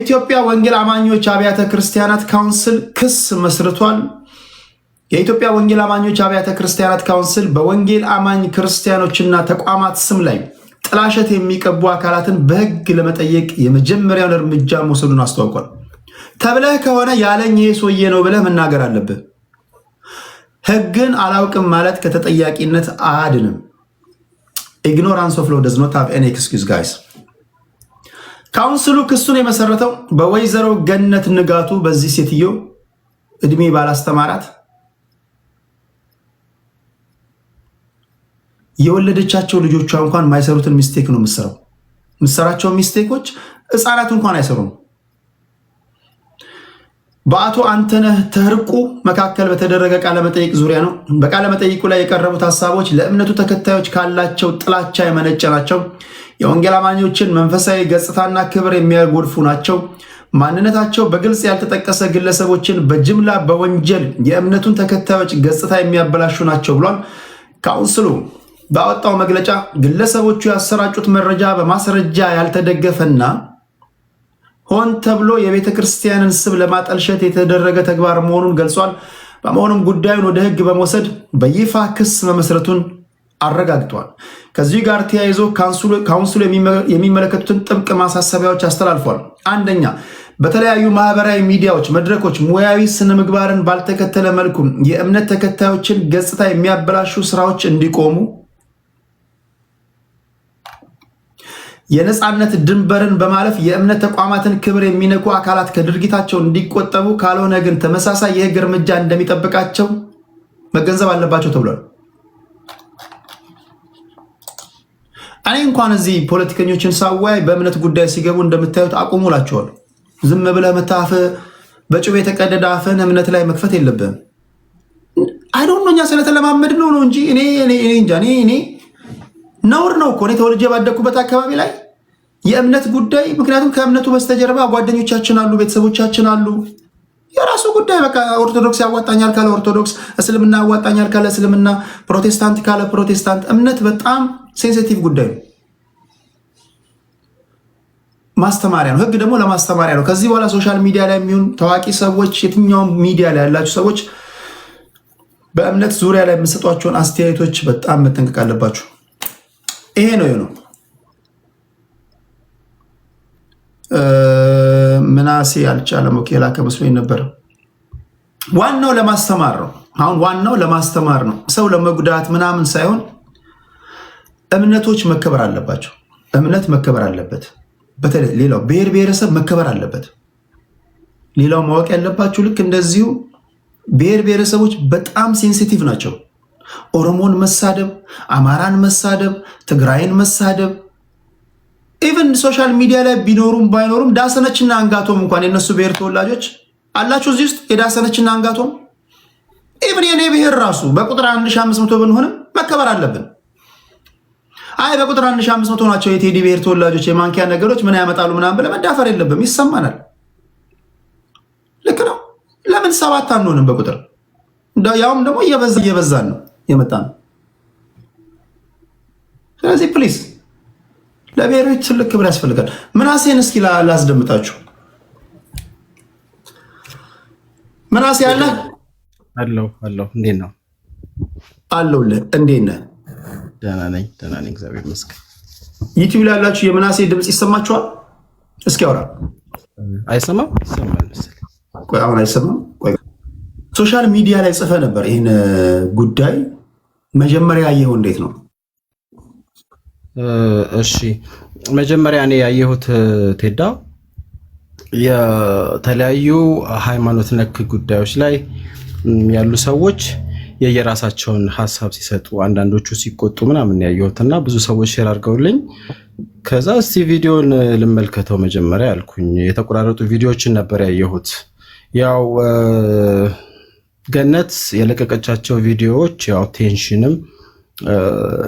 የኢትዮጵያ ወንጌል አማኞች አብያተ ክርስቲያናት ካውንስል ክስ መስርቷል። የኢትዮጵያ ወንጌል አማኞች አብያተ ክርስቲያናት ካውንስል በወንጌል አማኝ ክርስቲያኖችና ተቋማት ስም ላይ ጥላሸት የሚቀቡ አካላትን በሕግ ለመጠየቅ የመጀመሪያውን እርምጃ መውሰዱን አስታውቋል። ተብለህ ከሆነ ያለኝ ይሄ ሰውዬ ነው ብለህ መናገር አለብህ። ሕግን አላውቅም ማለት ከተጠያቂነት አያድንም። ኢግኖራንስ ኦፍ ሎው does not have any excuse guys። ካውንስሉ ክሱን የመሰረተው በወይዘሮ ገነት ንጋቱ በዚህ ሴትዮ እድሜ ባላስተማራት የወለደቻቸው ልጆቿ እንኳን ማይሰሩትን ሚስቴክ ነው ምሰራቸው ሚስቴኮች ህፃናት እንኳን አይሰሩም። በአቶ አንተነህ ተርቁ መካከል በተደረገ ቃለ መጠይቅ ዙሪያ ነው። በቃለ መጠይቁ ላይ የቀረቡት ሐሳቦች ለእምነቱ ተከታዮች ካላቸው ጥላቻ የመነጨ ናቸው። የወንጌል አማኞችን መንፈሳዊ ገጽታና ክብር የሚያጎድፉ ናቸው። ማንነታቸው በግልጽ ያልተጠቀሰ ግለሰቦችን በጅምላ በወንጀል የእምነቱን ተከታዮች ገጽታ የሚያበላሹ ናቸው ብሏል። ካውንስሉ ባወጣው መግለጫ ግለሰቦቹ ያሰራጩት መረጃ በማስረጃ ያልተደገፈና ሆን ተብሎ የቤተ ክርስቲያንን ስም ለማጠልሸት የተደረገ ተግባር መሆኑን ገልጿል። በመሆኑም ጉዳዩን ወደ ሕግ በመውሰድ በይፋ ክስ መመስረቱን አረጋግጧል። ከዚህ ጋር ተያይዞ ካውንስሉ የሚመለከቱትን ጥብቅ ማሳሰቢያዎች አስተላልፏል። አንደኛ፣ በተለያዩ ማህበራዊ ሚዲያዎች መድረኮች ሙያዊ ስነ ምግባርን ባልተከተለ መልኩ የእምነት ተከታዮችን ገጽታ የሚያበላሹ ስራዎች እንዲቆሙ፣ የነፃነት ድንበርን በማለፍ የእምነት ተቋማትን ክብር የሚነኩ አካላት ከድርጊታቸው እንዲቆጠቡ፣ ካልሆነ ግን ተመሳሳይ የህግ እርምጃ እንደሚጠብቃቸው መገንዘብ አለባቸው ተብሏል። እኔ እንኳን እዚህ ፖለቲከኞችን ሳወያይ በእምነት ጉዳይ ሲገቡ እንደምታዩት አቁሙላቸዋል። ዝም ብለህ መታፍ በጩቤ የተቀደደ አፍን እምነት ላይ መክፈት የለብህም። አይዶን ነው እኛ ስለተለማመድ ነው እንጂ እኔ ነውር ነው እኮ እኔ ተወልጄ ባደግኩበት አካባቢ ላይ የእምነት ጉዳይ፣ ምክንያቱም ከእምነቱ በስተጀርባ ጓደኞቻችን አሉ፣ ቤተሰቦቻችን አሉ። የራሱ ጉዳይ በቃ ኦርቶዶክስ ያዋጣኛል ካለ ኦርቶዶክስ፣ እስልምና ያዋጣኛል ካለ እስልምና፣ ፕሮቴስታንት ካለ ፕሮቴስታንት። እምነት በጣም ሴንሲቲቭ ጉዳይ ነው። ማስተማሪያ ነው። ህግ ደግሞ ለማስተማሪያ ነው። ከዚህ በኋላ ሶሻል ሚዲያ ላይ የሚሆን ታዋቂ ሰዎች፣ የትኛውም ሚዲያ ላይ ያላችሁ ሰዎች በእምነት ዙሪያ ላይ የምሰጧቸውን አስተያየቶች በጣም መጠንቀቅ አለባችሁ። ይሄ ነው ነው ምናሴ አልቻለም። ኦኬ ላከ መስሎኝ ነበር። ዋናው ለማስተማር ነው። አሁን ዋናው ለማስተማር ነው፣ ሰው ለመጉዳት ምናምን ሳይሆን እምነቶች መከበር አለባቸው። እምነት መከበር አለበት። በተለይ ሌላው ብሔር ብሔረሰብ መከበር አለበት። ሌላው ማወቅ ያለባችሁ ልክ እንደዚሁ ብሔር ብሔረሰቦች በጣም ሴንሲቲቭ ናቸው። ኦሮሞን መሳደብ፣ አማራን መሳደብ፣ ትግራይን መሳደብ፣ ኢቨን ሶሻል ሚዲያ ላይ ቢኖሩም ባይኖሩም ዳሰነችና አንጋቶም እንኳን የነሱ ብሔር ተወላጆች አላችሁ እዚህ ውስጥ። የዳሰነችና አንጋቶም ኢቨን የኔ ብሔር ራሱ በቁጥር 1500 ብንሆንም መከበር አለብን። አይ በቁጥር 1500 ናቸው የቴዲ ብሔር ተወላጆች የማንኪያ ነገሮች ምን ያመጣሉ ምናምን ብለህ መዳፈር የለብም። ይሰማናል። ልክ ነው። ለምን 7 አንሆንም በቁጥር? ያውም ደግሞ እየበዛን ነው የመጣ ነው። ስለዚህ ፕሊዝ ለብሔሮች ትልቅ ክብር ያስፈልጋል። ምናሴን እስኪ ላስደምጣችሁ። ምናሴ አለ አለው። እንዴት ነው? አለሁልህ። እንዴት ነህ? ደህና ነኝ እግዚአብሔር ይመስገን። ዩቲዩብ ላይ ያላችሁ የምናሴ ድምፅ ይሰማችኋል? እስኪ አውራ። አይሰማም? ይሰማል መሰለኝ። ቆይ አሁን አይሰማም? ቆይ ሶሻል ሚዲያ ላይ ጽፈ ነበር ይህን ጉዳይ መጀመሪያ ያየኸው እንዴት ነው? እሺ መጀመሪያ እኔ ያየሁት ቴዳ የተለያዩ ሃይማኖት ነክ ጉዳዮች ላይ ያሉ ሰዎች የየራሳቸውን ሀሳብ ሲሰጡ፣ አንዳንዶቹ ሲቆጡ ምናምን ያየሁትና ብዙ ሰዎች ሼር አድርገውልኝ ከዛ እስቲ ቪዲዮን ልመልከተው መጀመሪያ ያልኩኝ የተቆራረጡ ቪዲዮዎችን ነበር ያየሁት። ያው ገነት የለቀቀቻቸው ቪዲዮዎች ያው ቴንሽንም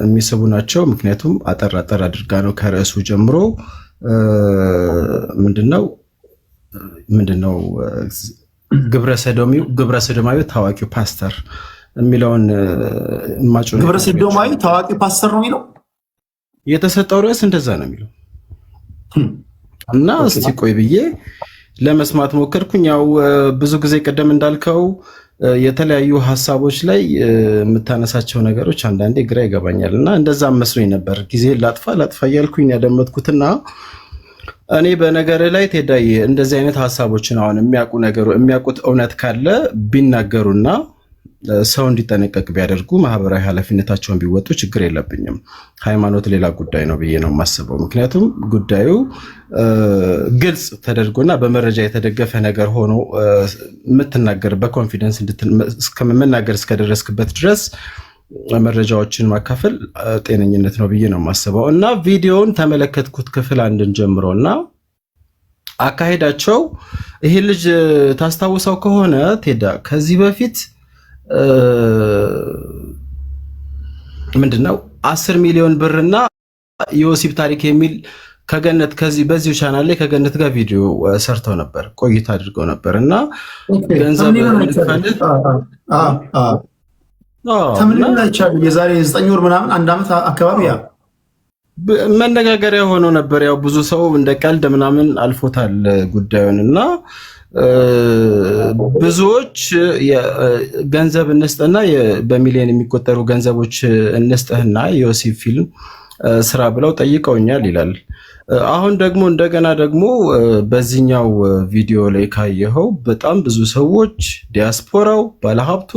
የሚስቡ ናቸው። ምክንያቱም አጠር አድርጋ ነው ከርዕሱ ጀምሮ ምንድነው ግብረ ሰዶማዊ ታዋቂው ፓስተር የሚለውን ማጩ ግብረ ሰዶማዊ ታዋቂው ፓስተር ነው የሚለው የተሰጠው ርዕስ እንደዛ ነው የሚለው። እና እስቲ ቆይ ብዬ ለመስማት ሞከርኩኝ። ያው ብዙ ጊዜ ቀደም እንዳልከው የተለያዩ ሀሳቦች ላይ የምታነሳቸው ነገሮች አንዳንዴ ግራ ይገባኛል እና እንደዛ መስሎኝ ነበር። ጊዜ ላጥፋ እያልኩኝ ያደመጥኩትና እኔ በነገር ላይ ቴዳዬ እንደዚህ አይነት ሀሳቦችን አሁን የሚያውቁት እውነት ካለ ቢናገሩና ሰው እንዲጠነቀቅ ቢያደርጉ ማህበራዊ ኃላፊነታቸውን ቢወጡ ችግር የለብኝም። ሃይማኖት ሌላ ጉዳይ ነው ብዬ ነው የማስበው። ምክንያቱም ጉዳዩ ግልጽ ተደርጎና በመረጃ የተደገፈ ነገር ሆኖ የምትናገር በኮንፊደንስ መናገር እስከደረስክበት ድረስ መረጃዎችን ማካፈል ጤነኝነት ነው ብዬ ነው የማስበው። እና ቪዲዮውን ተመለከትኩት ክፍል አንድን ጀምሮ እና አካሄዳቸው ይሄ ልጅ ታስታውሰው ከሆነ ቴዳ ከዚህ በፊት ምንድነው 10 ሚሊዮን ብርና የወሲብ ታሪክ የሚል ከገነት በዚሁ ቻናል ላይ ከገነት ጋር ቪዲዮ ሰርተው ነበር፣ ቆይታ አድርገው ነበር እና ገንዘብ ልፈልግ ተምንም አይቻል የዛሬ 9 ወር ምናምን 1 ዓመት አካባቢ ያ መነጋገሪያ ሆኖ ነበር። ያው ብዙ ሰው እንደ ቀልድ ምናምን አልፎታል ጉዳዩን እና ብዙዎች ገንዘብ እንስጥና በሚሊዮን የሚቆጠሩ ገንዘቦች እንስጥህና የወሲብ ፊልም ስራ ብለው ጠይቀውኛል ይላል። አሁን ደግሞ እንደገና ደግሞ በዚህኛው ቪዲዮ ላይ ካየኸው በጣም ብዙ ሰዎች ዲያስፖራው፣ ባለሀብቱ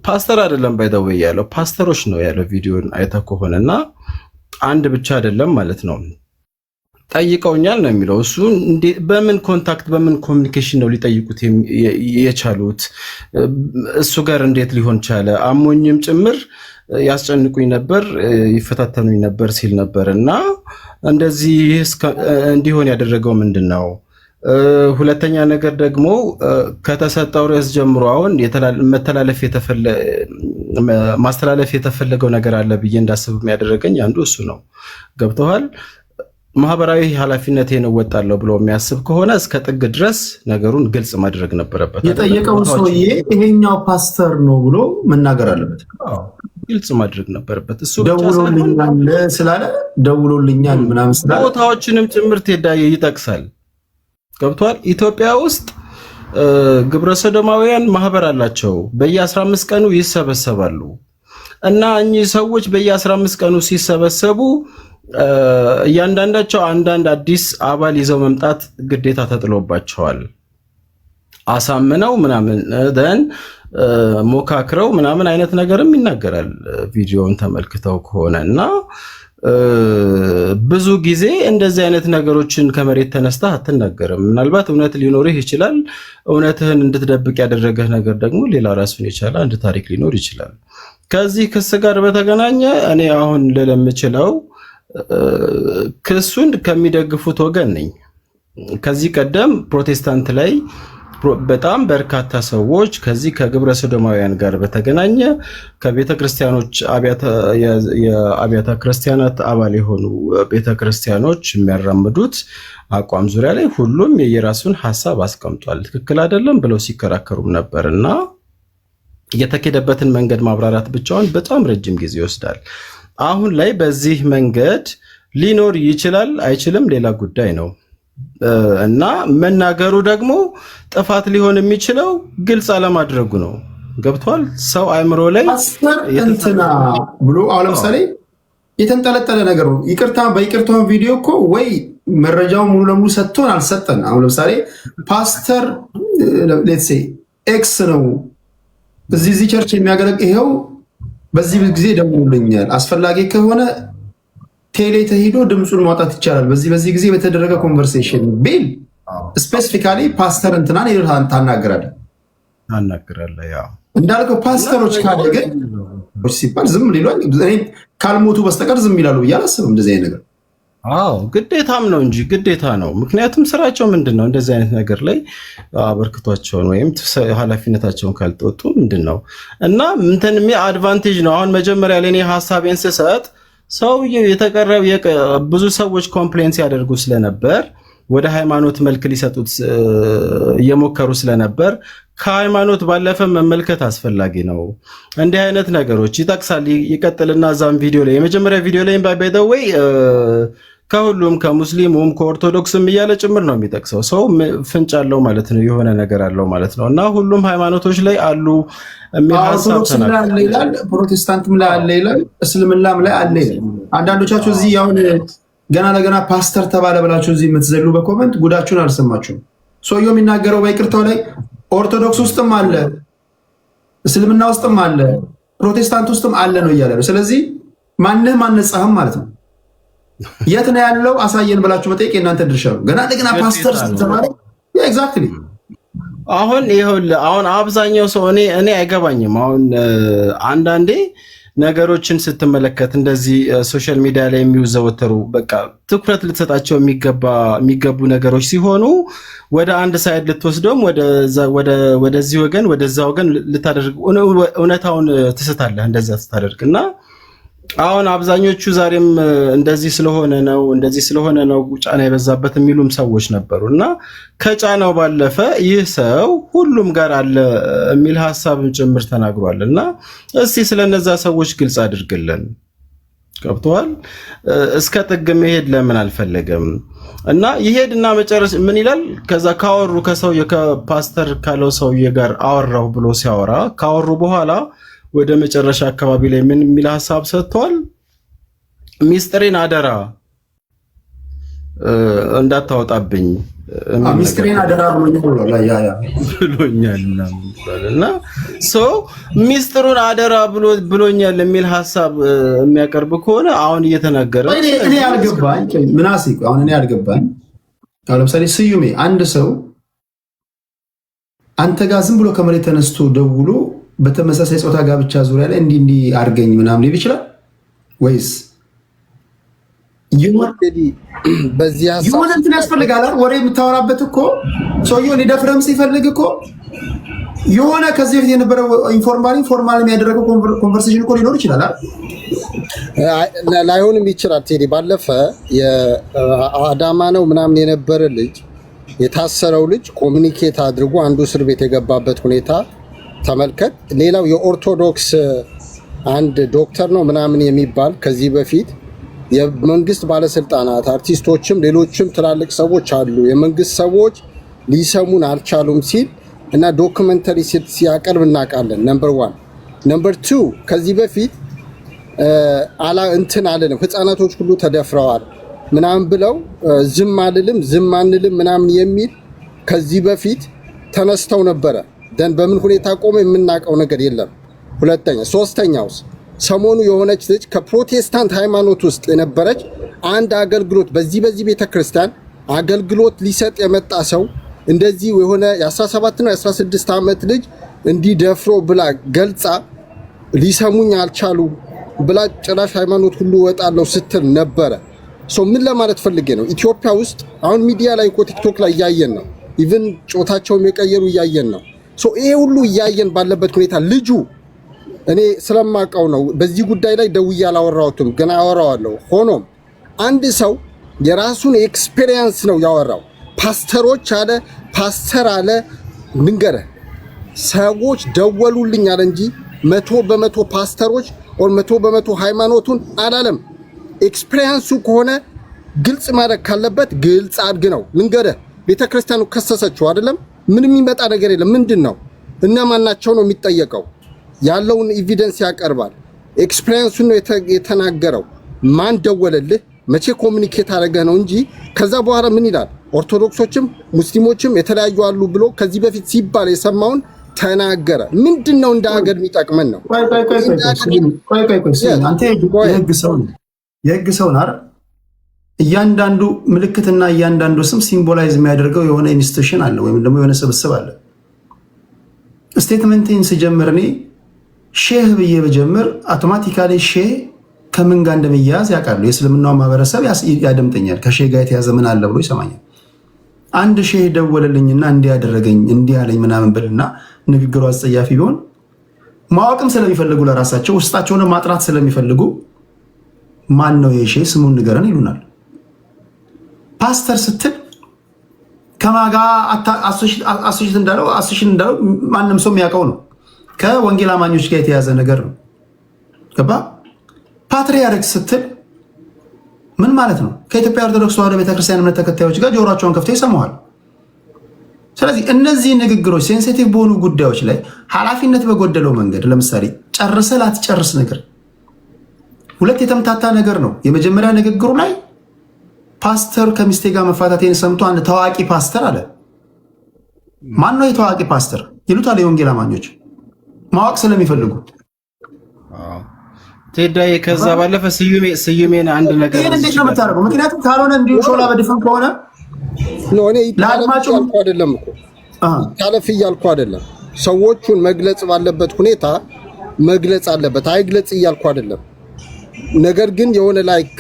ፓስተር አይደለም ባይደው ያለው ፓስተሮች ነው ያለው ቪዲዮን አይተህ ከሆነና አንድ ብቻ አይደለም ማለት ነው ጠይቀውኛል ነው የሚለው። እሱ በምን ኮንታክት በምን ኮሚኒኬሽን ነው ሊጠይቁት የቻሉት? እሱ ጋር እንዴት ሊሆን ቻለ? አሞኝም ጭምር ያስጨንቁኝ ነበር፣ ይፈታተኑኝ ነበር ሲል ነበር እና እንደዚህ እንዲሆን ያደረገው ምንድን ነው? ሁለተኛ ነገር ደግሞ ከተሰጠው ርዕስ ጀምሮ አሁን ማስተላለፍ የተፈለገው ነገር አለ ብዬ እንዳስብ የሚያደረገኝ አንዱ እሱ ነው። ገብተዋል። ማህበራዊ ኃላፊነቴን እወጣለሁ ብሎ የሚያስብ ከሆነ እስከ ጥግ ድረስ ነገሩን ግልጽ ማድረግ ነበረበት። የጠየቀው ሰውዬ ይሄኛው ፓስተር ነው ብሎ መናገር አለበት። ግልጽ ማድረግ ነበረበት። እሱ ደውሎልኛል ስላለ ደውሎልኛል ምናምን ስላለ ቦታዎችንም ጭምርት ይጠቅሳል። ገብቷል። ኢትዮጵያ ውስጥ ግብረ ሰዶማውያን ማህበር አላቸው። በየ15 ቀኑ ይሰበሰባሉ እና እኚህ ሰዎች በየ15 ቀኑ ሲሰበሰቡ እያንዳንዳቸው አንዳንድ አዲስ አባል ይዘው መምጣት ግዴታ ተጥሎባቸዋል። አሳምነው ምናምን ደን ሞካክረው ምናምን አይነት ነገርም ይናገራል ቪዲዮውን ተመልክተው ከሆነ እና ብዙ ጊዜ እንደዚህ አይነት ነገሮችን ከመሬት ተነስታ አትናገርም። ምናልባት እውነት ሊኖርህ ይችላል። እውነትህን እንድትደብቅ ያደረገህ ነገር ደግሞ ሌላ ራሱን የቻለ አንድ ታሪክ ሊኖር ይችላል። ከዚህ ክስ ጋር በተገናኘ እኔ አሁን ልለምችለው ክሱን ከሚደግፉት ወገን ነኝ። ከዚህ ቀደም ፕሮቴስታንት ላይ በጣም በርካታ ሰዎች ከዚህ ከግብረ ሰዶማውያን ጋር በተገናኘ ከቤተ ክርስቲያኖች የአብያተ ክርስቲያናት አባል የሆኑ ቤተ ክርስቲያኖች የሚያራምዱት አቋም ዙሪያ ላይ ሁሉም የየራሱን ሐሳብ አስቀምጧል። ትክክል አይደለም ብለው ሲከራከሩም ነበርና የተከደበትን መንገድ ማብራራት ብቻውን በጣም ረጅም ጊዜ ይወስዳል። አሁን ላይ በዚህ መንገድ ሊኖር ይችላል አይችልም ሌላ ጉዳይ ነው እና መናገሩ ደግሞ ጥፋት ሊሆን የሚችለው ግልጽ አለማድረጉ ነው። ገብቷል። ሰው አእምሮ ላይ እንትና ብሎ አሁን ለምሳሌ የተንጠለጠለ ነገር ነው። በይቅርታውን ቪዲዮ እኮ ወይ መረጃውን ሙሉ ለሙሉ ሰጥቶን አልሰጠን። አሁን ለምሳሌ ፓስተር ሌትስ ሴይ ኤክስ ነው እዚህ ቸርች የሚያገለግል ይኸው በዚህ ጊዜ ደውሉልኛል፣ አስፈላጊ ከሆነ ቴሌ ተሄዶ ድምፁን ማውጣት ይቻላል፣ በዚህ ጊዜ በተደረገ ኮንቨርሴሽን ቢል ስፔሲፊካሊ ፓስተር እንትናን ይልሃን ታናገራለህ። ያው እንዳልከው ፓስተሮች ካለ ግን ሲባል ዝም ሊሏል። ካልሞቱ በስተቀር ዝም ይላሉ ብዬ አላስብም እንደዚህ አይነት ነገር። አዎ ግዴታም ነው እንጂ ግዴታ ነው። ምክንያቱም ስራቸው ምንድን ነው? እንደዚህ አይነት ነገር ላይ አበርክቷቸውን ወይም ኃላፊነታቸውን ካልተወጡ ምንድን ነው እና እንትን አድቫንቴጅ ነው። አሁን መጀመሪያ ላይ እኔ ሀሳቤን ስሰጥ ሰውዬው የተቀረበ ብዙ ሰዎች ኮምፕሌንስ ያደርጉ ስለነበር ወደ ሃይማኖት መልክ ሊሰጡት እየሞከሩ ስለነበር ከሃይማኖት ባለፈ መመልከት አስፈላጊ ነው። እንዲህ አይነት ነገሮች ይጠቅሳል። ይቀጥልና ዛም ቪዲዮ ላይ የመጀመሪያ ቪዲዮ ላይ ባይደወይ ከሁሉም ከሙስሊሙም ከኦርቶዶክስም እያለ ጭምር ነው የሚጠቅሰው። ሰው ፍንጭ አለው ማለት ነው፣ የሆነ ነገር አለው ማለት ነው። እና ሁሉም ሃይማኖቶች ላይ አሉ የሚል ሐሳብ ይላል። ፕሮቴስታንትም ላይ አለ ይላል፣ እስልምናም ላይ አለ ይላል። አንዳንዶቻችሁ እዚህ አሁን ገና ለገና ፓስተር ተባለ ብላችሁ እዚህ የምትዘሉ በኮመንት ጉዳችሁን አልሰማችሁም። ሰውየው የሚናገረው በይቅርታው ላይ ኦርቶዶክስ ውስጥም አለ፣ እስልምና ውስጥም አለ፣ ፕሮቴስታንት ውስጥም አለ ነው እያለ ነው። ስለዚህ ማንህ ማነጻህም ማለት ነው። የት ነው ያለው አሳየን ብላችሁ መጠየቅ የእናንተ ድርሻ ነው። ገና ለገና ፓስተር ተባለ ኤግዛክትሊ። አሁን ይኸውልህ አሁን አብዛኛው ሰው እኔ አይገባኝም። አሁን አንዳንዴ ነገሮችን ስትመለከት እንደዚህ ሶሻል ሚዲያ ላይ የሚዘወተሩ በቃ ትኩረት ልትሰጣቸው የሚገቡ ነገሮች ሲሆኑ ወደ አንድ ሳይድ ልትወስደውም ወደዚህ ወገን ወደዛ ወገን ልታደርግ እውነታውን ትስታለህ። እንደዛ ስታደርግ እና አሁን አብዛኞቹ ዛሬም እንደዚህ ስለሆነ ነው ጫና የበዛበት የሚሉም ሰዎች ነበሩ እና ከጫናው ባለፈ ይህ ሰው ሁሉም ጋር አለ የሚል ሐሳብም ጭምር ተናግሯል። እና እስቲ ስለነዛ ሰዎች ግልጽ አድርግልን። ገብቷል? እስከ ጥግ መሄድ ለምን አልፈለገም? እና ይሄድና መጨረሻ ምን ይላል? ከዛ ካወሩ ከፓስተር ካለው ሰውዬ ጋር አወራሁ ብሎ ሲያወራ ካወሩ በኋላ ወደ መጨረሻ አካባቢ ላይ ምን የሚል ሐሳብ ሰጥቷል? ሚስጥሬን አደራ እንዳታወጣብኝ ሚስጥሬን አደራ ብሎኛል እና ሚስጥሩን አደራ ብሎኛል የሚል ሐሳብ የሚያቀርብ ከሆነ አሁን እየተናገረ እኔ ያልገባኝ ምናሴ አሁን እኔ ያልገባኝ ለምሳሌ ስዩሜ አንድ ሰው አንተ ጋር ዝም ብሎ ከመሬት ተነስቶ ደውሎ በተመሳሳይ ጾታ ጋብቻ ዙሪያ ላይ እንዲህ አድርገኝ ምናምን ሊል ይችላል ወይስ ይሁን እንትን ያስፈልጋል? ወሬ የምታወራበት እኮ ሰውየው ሊደፍረም ሲፈልግ እኮ የሆነ ከዚህ በፊት የነበረው ኢንፎርማል የሚያደረገው ኮንቨርሴሽን እኮ ሊኖር ይችላል። ላይሆንም ይችላል። ቴዲ ባለፈ የአዳማ ነው ምናምን የነበረ ልጅ የታሰረው ልጅ ኮሚኒኬት አድርጎ አንዱ እስር ቤት የገባበት ሁኔታ ተመልከት። ሌላው የኦርቶዶክስ አንድ ዶክተር ነው ምናምን የሚባል ከዚህ በፊት የመንግስት ባለስልጣናት አርቲስቶችም ሌሎችም ትላልቅ ሰዎች አሉ የመንግስት ሰዎች ሊሰሙን አልቻሉም ሲል እና ዶክመንተሪ ሲያቀርብ እናውቃለን። ነምበር 1 ነምበር 2 ከዚህ በፊት እንትን አለንም ህፃናቶች ሁሉ ተደፍረዋል ምናምን ብለው ዝም አንልም ምናምን የሚል ከዚህ በፊት ተነስተው ነበረ። ደን በምን ሁኔታ ቆመ የምናውቀው ነገር የለም። ሶስተኛውስ ሰሞኑ የሆነች ልጅ ከፕሮቴስታንት ሃይማኖት ውስጥ የነበረች አንድ አገልግሎት በዚህ ቤተክርስቲያን አገልግሎት ሊሰጥ የመጣ ሰው እንደዚህ የሆነ የ17 እና 16 ዓመት ልጅ እንዲደፍሮ ብላ ገልጻ ሊሰሙኝ አልቻሉ ብላ ጭራሽ ሃይማኖት ሁሉ ወጣለው ስትል ነበረ። ምን ለማለት ፈልጌ ነው? ኢትዮጵያ ውስጥ አሁን ሚዲያ ላይ እኮ ቲክቶክ ላይ እያየን ነው። ኢቭን ጮታቸውን የቀየሩ እያየን ነው። ይሄ ሁሉ እያየን ባለበት ሁኔታ ልጁ እኔ ስለማውቀው ነው በዚህ ጉዳይ ላይ ደውዬ አላወራሁትም፣ ገና አወራዋለሁ። ሆኖም አንድ ሰው የራሱን ኤክስፔሪየንስ ነው ያወራው። ፓስተሮች አለ ፓስተር አለ ልንገርህ፣ ሰዎች ደወሉልኝ አለ እንጂ 100% ፓስተሮች or 100% ሃይማኖቱን አላለም። ኤክስፔሪየንሱ ከሆነ ግልጽ ማድረግ ካለበት ግልጽ አድርግ ነው። ልንገርህ፣ ቤተክርስቲያኑ ከሰሰችው አይደለም፣ ምንም የሚመጣ ነገር የለም። ምንድነው እነማን ናቸው ነው የሚጠየቀው? ያለውን ኤቪደንስ ያቀርባል። ኤክስፔሪየንሱን ነው የተናገረው። ማን ደወለልህ መቼ ኮሙኒኬት አደረገ ነው እንጂ ከዛ በኋላ ምን ይላል? ኦርቶዶክሶችም ሙስሊሞችም የተለያዩ አሉ ብሎ ከዚህ በፊት ሲባል የሰማውን ተናገረ። ምንድነው እንደ ሀገር የሚጠቅመን ነው? አንተ የህግ ሰው ነህ። እያንዳንዱ ምልክትና እያንዳንዱ ስም ሲምቦላይዝ የሚያደርገው የሆነ ኢንስቲትዩሽን አለ ወይም ደግሞ የሆነ ስብስብ አለ። ስቴትመንቴን ስጀምር እኔ ሼህ ብዬ በጀምር አውቶማቲካሊ ሼህ ከምን ጋር እንደሚያያዝ ያውቃሉ። የእስልምናው ማህበረሰብ ያደምጠኛል። ከሼህ ጋር የተያዘ ምን አለ ብሎ ይሰማኛል። አንድ ሼህ ደወለልኝና እንዲያደረገኝ እንዲያለኝ ምናምን ብልና ንግግሩ አጸያፊ ቢሆን ማወቅም ስለሚፈልጉ ለራሳቸው ውስጣቸውን ማጥራት ስለሚፈልጉ ማን ነው የሼህ ስሙን ንገረን ይሉናል። ፓስተር ስትል ከማጋ አሶሽት እንዳለው ማንም ሰው የሚያውቀው ነው። ከወንጌል አማኞች ጋር የተያዘ ነገር ነው። ገባ? ፓትሪያርክ ስትል ምን ማለት ነው? ከኢትዮጵያ ኦርቶዶክስ ተዋሕዶ ቤተክርስቲያን እምነት ተከታዮች ጋር ጆሮአቸውን ከፍተው ይሰማዋል። ስለዚህ እነዚህ ንግግሮች ሴንሲቲቭ በሆኑ ጉዳዮች ላይ ኃላፊነት በጎደለው መንገድ ለምሳሌ ጨርሰ ላትጨርስ ነገር ሁለት የተምታታ ነገር ነው። የመጀመሪያ ንግግሩ ላይ ፓስተር ከሚስቴ ጋር መፋታቴን ሰምቶ አንድ ታዋቂ ፓስተር አለ። ማን ነው የታዋቂ ፓስተር ይሉታል የወንጌል አማኞች ማወቅ ስለሚፈልጉ። ቴዳዬ ከዛ ባለፈ ስዩሜን አንድ ነገር ይሄን እንዴት ነው የምታደርገው? ምክንያቱም ካልሆነ እንዲሁ ሾላ በድፍን ከሆነ ነው እኔ ይታለፍ እያልኩ አይደለም እኮ ይታለፍ እያልኩ አይደለም። ሰዎቹን መግለጽ ባለበት ሁኔታ መግለጽ አለበት። አይግለጽ እያልኩ አይደለም። ነገር ግን የሆነ ላይክ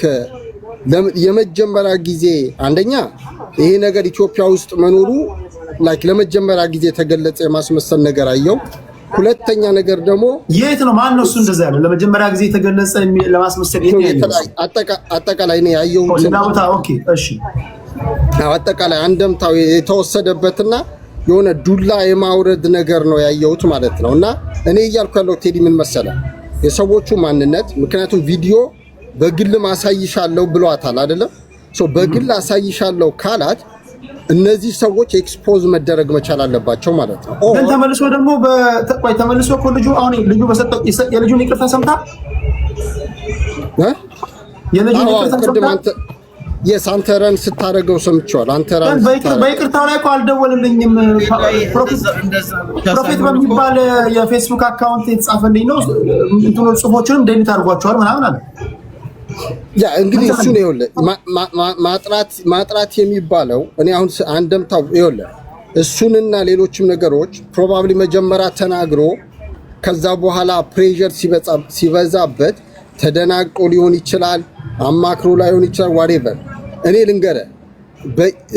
የመጀመሪያ ጊዜ አንደኛ ይሄ ነገር ኢትዮጵያ ውስጥ መኖሩ ላይክ ለመጀመሪያ ጊዜ የተገለጸ የማስመሰል ነገር አየው። ሁለተኛ ነገር ደግሞ የት ነው ማን ነው እሱ እንደዛ ያለው ለመጀመሪያ ጊዜ የተገለጸ ለማስመሰል የት ነው? አጠቃላይ ነው ያየው እንዳውታ ኦኬ እሺ አጠቃላይ አንደምታው የተወሰደበትና የሆነ ዱላ የማውረድ ነገር ነው ያየሁት ማለት ነው። እና እኔ እያልኩ ያለው ቴዲ ምን መሰለ የሰዎቹ ማንነት ምክንያቱም ቪዲዮ በግል ማሳይሻለሁ ብሏታል አይደለም? በግል አሳይሻለሁ ካላት እነዚህ ሰዎች ኤክስፖዝ መደረግ መቻል አለባቸው ማለት ነው። ግን ተመልሶ ደግሞ በተቋይ ተመልሶ እኮ ልጁ በሰጠው የልጁን ይቅርታ ሰምታ የልጁን ይቅርታ ሰምታ የሳንተረን ስታረገው ሰምቻለሁ። አንተራን በይቅርታው ላይ እኮ አልደወልልኝም ፕሮፌት በሚባል የፌስቡክ አካውንት የተጻፈልኝ ነው እንትኑ ጽፎቹንም ዴሊት አድርጓቸዋል ምናምን አለ። ያ እንግዲህ እሱ ነው ይኸውልህ ማጥራት የሚባለው እኔ አሁን አንደምታው ይኸውልህ እሱንና ሌሎችም ነገሮች ፕሮባብሊ መጀመሪያ ተናግሮ ከዛ በኋላ ፕሬሸር ሲበዛበት ተደናግጦ ሊሆን ይችላል፣ አማክሮ ላይሆን ይችላል whatever። እኔ ልንገርህ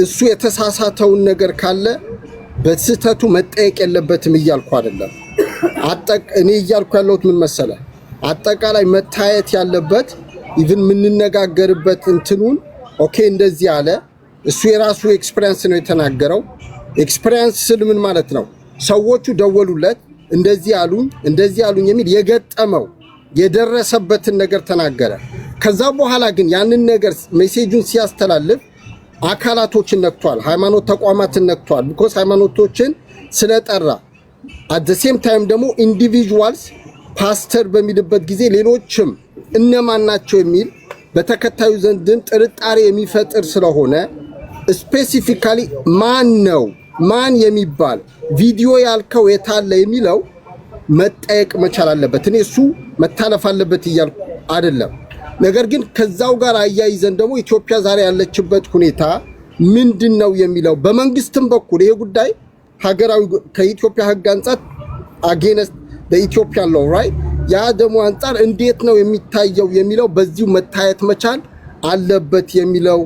እሱ የተሳሳተውን ነገር ካለ በስህተቱ መጠየቅ የለበትም እያልኩ አይደለም። እኔ እያልኩ ያለሁት ምን መሰለህ አጠቃላይ መታየት ያለበት ኢቭን ምንነጋገርበት እንትኑን ኦኬ እንደዚህ አለ እሱ የራሱ ኤክስፒሪየንስ ነው የተናገረው። ኤክስፒሪየንስ ስል ምን ማለት ነው? ሰዎቹ ደወሉለት እንደዚህ አሉኝ የሚል የገጠመው የደረሰበትን ነገር ተናገረ። ከዛ በኋላ ግን ያንን ነገር ሜሴጁን ሲያስተላልፍ አካላቶችን ነክቷል፣ ሃይማኖት ተቋማትን ነክቷል። ቢኮዝ ሃይማኖቶችን ስለጠራ at the same time ደግሞ ኢንዲቪጁዋልስ ፓስተር በሚልበት ጊዜ ሌሎችም እነማን ናቸው የሚል በተከታዩ ዘንድን ጥርጣሬ የሚፈጥር ስለሆነ ስፔሲፊካሊ ማን የሚባል ቪዲዮ ያልከው የታለ የሚለው መጠየቅ መቻል አለበት። እኔ እሱ መታለፍ አለበት እያልኩ አይደለም። ነገር ግን ከዛው ጋር አያይዘን ደግሞ ኢትዮጵያ ዛሬ ያለችበት ሁኔታ ምንድነው የሚለው በመንግስትም በኩል ይሄ ጉዳይ ሀገራዊ ከኢትዮጵያ ሕግ አንፃር against the Ethiopian law right ያ ደግሞ አንፃር እንዴት ነው የሚታየው የሚለው በዚሁ መታየት መቻል አለበት የሚለው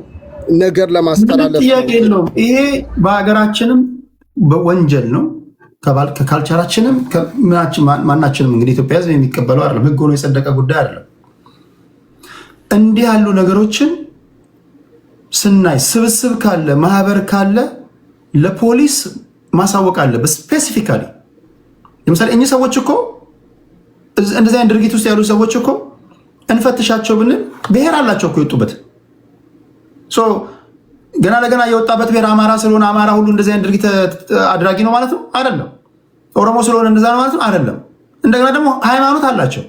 ነገር ለማስተላለፍ ነው። ይሄ በሀገራችንም በወንጀል ነው ከካልቸራችንም ማናችንም እንግዲህ ኢትዮጵያ ሕዝብ የሚቀበለው አይደለም፣ ሕግ ሆኖ የጸደቀ ጉዳይ አይደለም። እንዲህ ያሉ ነገሮችን ስናይ ስብስብ ካለ ማህበር ካለ ለፖሊስ ማሳወቅ አለበት። ስፔሲፊካሊ ለምሳሌ እኚህ ሰዎች እኮ እንደዚህ አይነት ድርጊት ውስጥ ያሉ ሰዎች እኮ እንፈትሻቸው ብንል ብሔር አላቸው እኮ የወጡበት ገና ለገና የወጣበት ብሔር አማራ ስለሆነ አማራ ሁሉ እንደዚህ አይነት ድርጊት አድራጊ ነው ማለት ነው አይደለም። ኦሮሞ ስለሆነ እንደዛ ነው ማለት ነው አይደለም። እንደገና ደግሞ ሃይማኖት አላቸው፣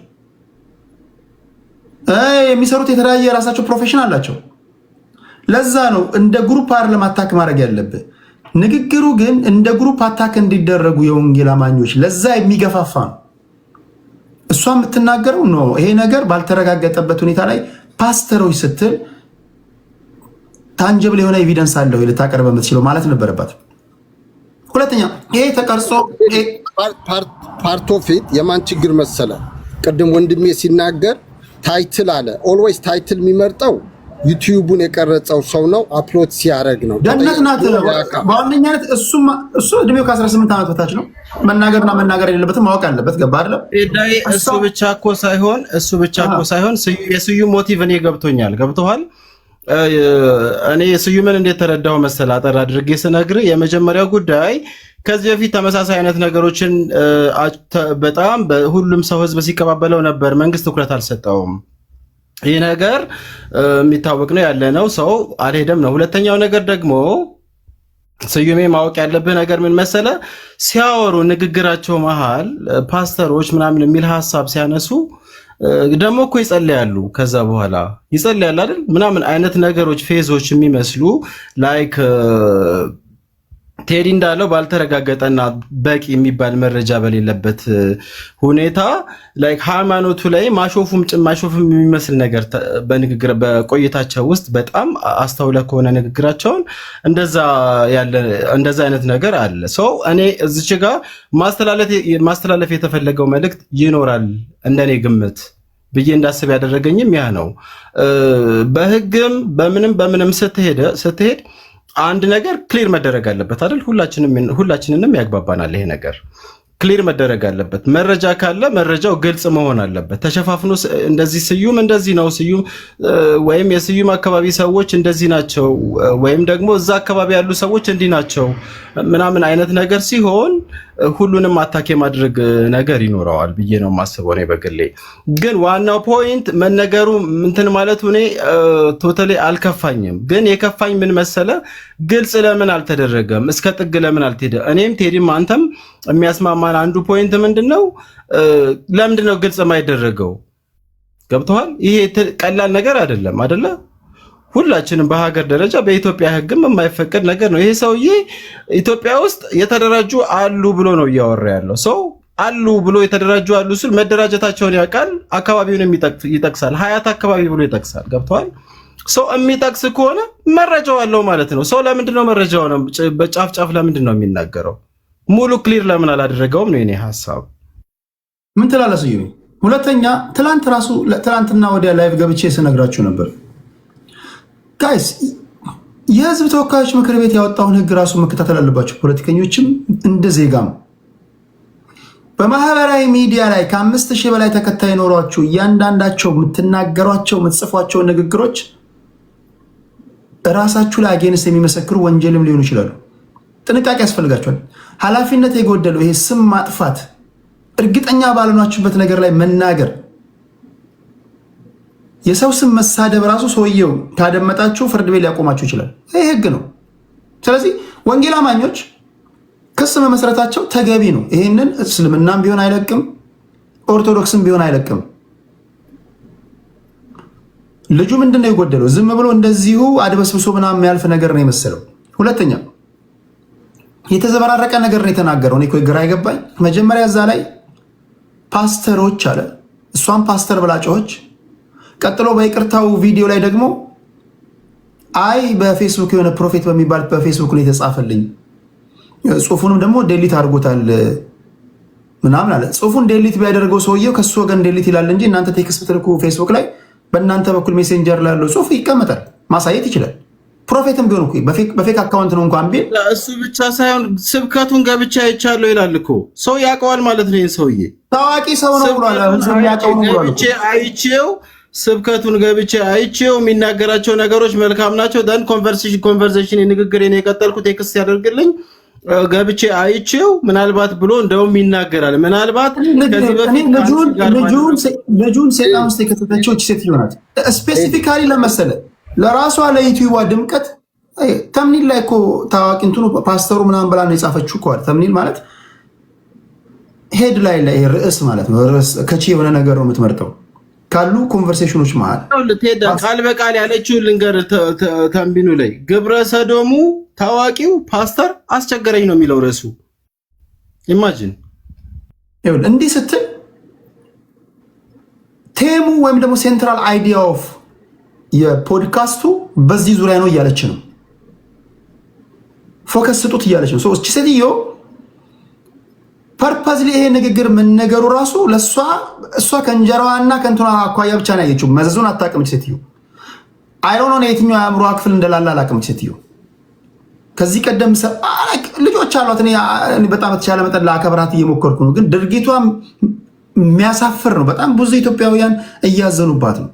የሚሰሩት የተለያየ የራሳቸው ፕሮፌሽን አላቸው። ለዛ ነው እንደ ግሩፕ አይደለም አታክ ማድረግ ያለብህ። ንግግሩ ግን እንደ ግሩፕ አታክ እንዲደረጉ የወንጌል አማኞች ለዛ የሚገፋፋ ነው። እሷ የምትናገረው ነው ይሄ ነገር ባልተረጋገጠበት ሁኔታ ላይ ፓስተሮች ስትል ታንጀብል የሆነ ኤቪደንስ አለው ልታቀርብ የምትችለው ማለት ነበረባት። ሁለተኛ ይሄ ተቀርጾ ፓርት ኦፍ ኢት የማን ችግር መሰለ? ቅድም ወንድሜ ሲናገር ታይትል አለ። ኦልዌይስ ታይትል የሚመርጠው ዩቲዩቡን የቀረጸው ሰው ነው፣ አፕሎድ ሲያደርግ ነው። ደህንነት ናት በዋነኛነት። እሱ እድሜው ከ18 ዓመት በታች ነው። መናገርና መናገር የሌለበትም ማወቅ አለበት። ገባ አይደለም? እሱ ብቻ እኮ ሳይሆን የስዩም ሞቲቭ እኔ ገብቶኛል። ገብቶሃል? እኔ ስዩምን እንዴት ተረዳው መሰል አጠር አድርጌ ስነግርህ የመጀመሪያው ጉዳይ ከዚህ በፊት ተመሳሳይ አይነት ነገሮችን በጣም ሁሉም ሰው ህዝብ ሲቀባበለው ነበር። መንግስት ትኩረት አልሰጠውም። ይህ ነገር የሚታወቅ ነው ያለ ነው። ሰው አልሄደም ነው። ሁለተኛው ነገር ደግሞ ስዩሜ ማወቅ ያለብህ ነገር ምን መሰለ፣ ሲያወሩ ንግግራቸው መሃል ፓስተሮች ምናምን የሚል ሀሳብ ሲያነሱ ደግሞ እኮ ይጸልያሉ። ከዛ በኋላ ይጸልያል አይደል ምናምን አይነት ነገሮች ፌዞች የሚመስሉ ላይክ ቴዲ እንዳለው ባልተረጋገጠና በቂ የሚባል መረጃ በሌለበት ሁኔታ ላይክ ሃይማኖቱ ላይ ማሾፍም የሚመስል ነገር በንግግር በቆይታቸው ውስጥ በጣም አስተውለ ከሆነ ንግግራቸውን እንደዛ አይነት ነገር አለ። ሰው እኔ እዚች ጋር ማስተላለፍ የተፈለገው መልእክት ይኖራል እንደኔ ግምት ብዬ እንዳስብ ያደረገኝም ያ ነው። በህግም በምንም ስትሄድ አንድ ነገር ክሊር መደረግ አለበት አይደል? ሁላችንንም ያግባባናል። ይሄ ነገር ክሊር መደረግ አለበት። መረጃ ካለ መረጃው ግልጽ መሆን አለበት። ተሸፋፍኖ እንደዚህ ስዩም እንደዚህ ነው ስዩም ወይም የስዩም አካባቢ ሰዎች እንደዚህ ናቸው ወይም ደግሞ እዛ አካባቢ ያሉ ሰዎች እንዲህ ናቸው ምናምን አይነት ነገር ሲሆን ሁሉንም አታክ የማድረግ ነገር ይኖረዋል ብዬ ነው የማስበው። እኔ በግሌ ግን ዋናው ፖይንት መነገሩ እንትን ማለቱ እኔ ቶታሊ አልከፋኝም። ግን የከፋኝ ምን መሰለ፣ ግልጽ ለምን አልተደረገም? እስከ ጥግ ለምን አልተሄደ? እኔም ቴዲም አንተም የሚያስማማን አንዱ ፖይንት ምንድነው፣ ለምንድነው ግልጽ የማይደረገው? ገብተዋል? ይሄ ቀላል ነገር አይደለም አይደለ? ሁላችንም በሀገር ደረጃ በኢትዮጵያ ሕግም የማይፈቀድ ነገር ነው። ይሄ ሰውዬ ኢትዮጵያ ውስጥ የተደራጁ አሉ ብሎ ነው እያወራ ያለው። ሰው አሉ ብሎ የተደራጁ አሉ ሲል መደራጀታቸውን ያውቃል። አካባቢውን ይጠቅሳል። ሀያት አካባቢ ብሎ ይጠቅሳል። ገብተዋል? ሰው የሚጠቅስ ከሆነ መረጃው አለው ማለት ነው። ሰው ለምንድነው መረጃው ነው በጫፍ ለምንድን ነው የሚናገረው? ሙሉ ክሊር ለምን አላደረገውም ነው የኔ ሐሳብ። ምን ትላለህ ስዩም? ሁለተኛ ትላንትና ወዲያ ላይቭ ገብቼ ስነግራችሁ ነበር ጋይስ፣ የህዝብ ተወካዮች ምክር ቤት ያወጣውን ህግ ራሱ መከታተል አለባቸው። ፖለቲከኞችም እንደ ዜጋም በማህበራዊ ሚዲያ ላይ ከ5000 በላይ ተከታይ ኖሯችሁ እያንዳንዳቸው የምትናገሯቸው የምትጽፏቸው ንግግሮች ራሳችሁ ላይ አጌንስት የሚመሰክሩ ወንጀልም ሊሆኑ ይችላሉ። ጥንቃቄ ያስፈልጋቸዋል። ኃላፊነት የጎደለው ይሄ ስም ማጥፋት፣ እርግጠኛ ባልሆናችሁበት ነገር ላይ መናገር፣ የሰው ስም መሳደብ ራሱ ሰውየው ካደመጣችሁ ፍርድ ቤት ሊያቆማችሁ ይችላል። ይህ ህግ ነው። ስለዚህ ወንጌል አማኞች ክስ መመስረታቸው ተገቢ ነው። ይህንን እስልምናም ቢሆን አይለቅም፣ ኦርቶዶክስም ቢሆን አይለቅም። ልጁ ምንድነው የጎደለው? ዝም ብሎ እንደዚሁ አድበስብሶ ምናምን የሚያልፍ ነገር ነው የመሰለው። ሁለተኛ የተዘበራረቀ ነገር ነው የተናገረው። እኔ እኮ ግራ አይገባኝ። መጀመሪያ እዛ ላይ ፓስተሮች አለ፣ እሷም ፓስተር ብላጮች። ቀጥሎ በይቅርታው ቪዲዮ ላይ ደግሞ አይ በፌስቡክ የሆነ ፕሮፌት በሚባል በፌስቡክ ነው የተጻፈልኝ፣ ጽሁፉንም ደግሞ ዴሊት አድርጎታል ምናምን አለ። ጽሁፉን ዴሊት ቢያደርገው ሰውየው ከሱ ወገን ዴሊት ይላል እንጂ እናንተ ቴክስት ብትልኩ ፌስቡክ ላይ በእናንተ በኩል ሜሴንጀር ላይ ያለው ጽሁፍ ይቀመጣል፣ ማሳየት ይችላል። ፕሮፌትም ቢሆን እኮ በፌክ አካውንት ነው እንኳን ቢል እሱ ብቻ ሳይሆን ስብከቱን ገብቻ አይቻለሁ ይላል እኮ ሰው ያውቀዋል ማለት ነው። ይሄን ሰውዬ ታዋቂ ሰው ነው ብሏል። አይቼው ስብከቱን ገብቼ አይቼው የሚናገራቸው ነገሮች መልካም ናቸው። ደን ኮንቨርሴሽን ንግግሬን የቀጠልኩት ቴክስት ያደርግልኝ ገብቼ አይቼው ምናልባት ብሎ እንደውም ይናገራል። ምናልባት ከዚህ በፊት ልጁን ሴጣን ውስጥ የከተተችው ሴትዮ ናት። ስፔሲፊካሊ ለመሰለ ለራሷ ለዩቲዩብ ድምቀት ተምኒል ላይ እኮ ታዋቂ እንትኑ ፓስተሩ ምናምን ብላ ነው የጻፈችው እኮ። ተምኒል ማለት ሄድ ላይ ርዕስ ማለት ነው። ርዕስ ከቺ የሆነ ነገር ነው የምትመርጠው ካሉ ኮንቨርሴሽኖች መሃል ቃል በቃል ያለችው ልንገር። ተንቢኑ ላይ ግብረ ሰዶሙ ታዋቂው ፓስተር አስቸገረኝ ነው የሚለው ርዕሱ። ኢማጂን ይሁን እንዲህ ስትል ቴሙ ወይም ደግሞ ሴንትራል አይዲያ ኦፍ የፖድካስቱ በዚህ ዙሪያ ነው እያለች ነው። ፎከስ ስጡት እያለች ነው። እቺ ሴትዮ ፐርፐዝሊ ይሄ ንግግር መነገሩ ራሱ እሷ ከእንጀራዋና ከእንትኗ አኳያ ብቻ ነው ያየችው። መዘዙን አታውቅም ሴትዮ። አይሮኖ ነው የትኛው የአእምሮ ክፍል እንደላላ አላውቅም ሴትዮ። ከዚህ ቀደም ልጆች አሏት። እኔ በጣም በተቻለ መጠን ለአከብራት እየሞከርኩ ነው፣ ግን ድርጊቷ የሚያሳፍር ነው። በጣም ብዙ ኢትዮጵያውያን እያዘኑባት ነው።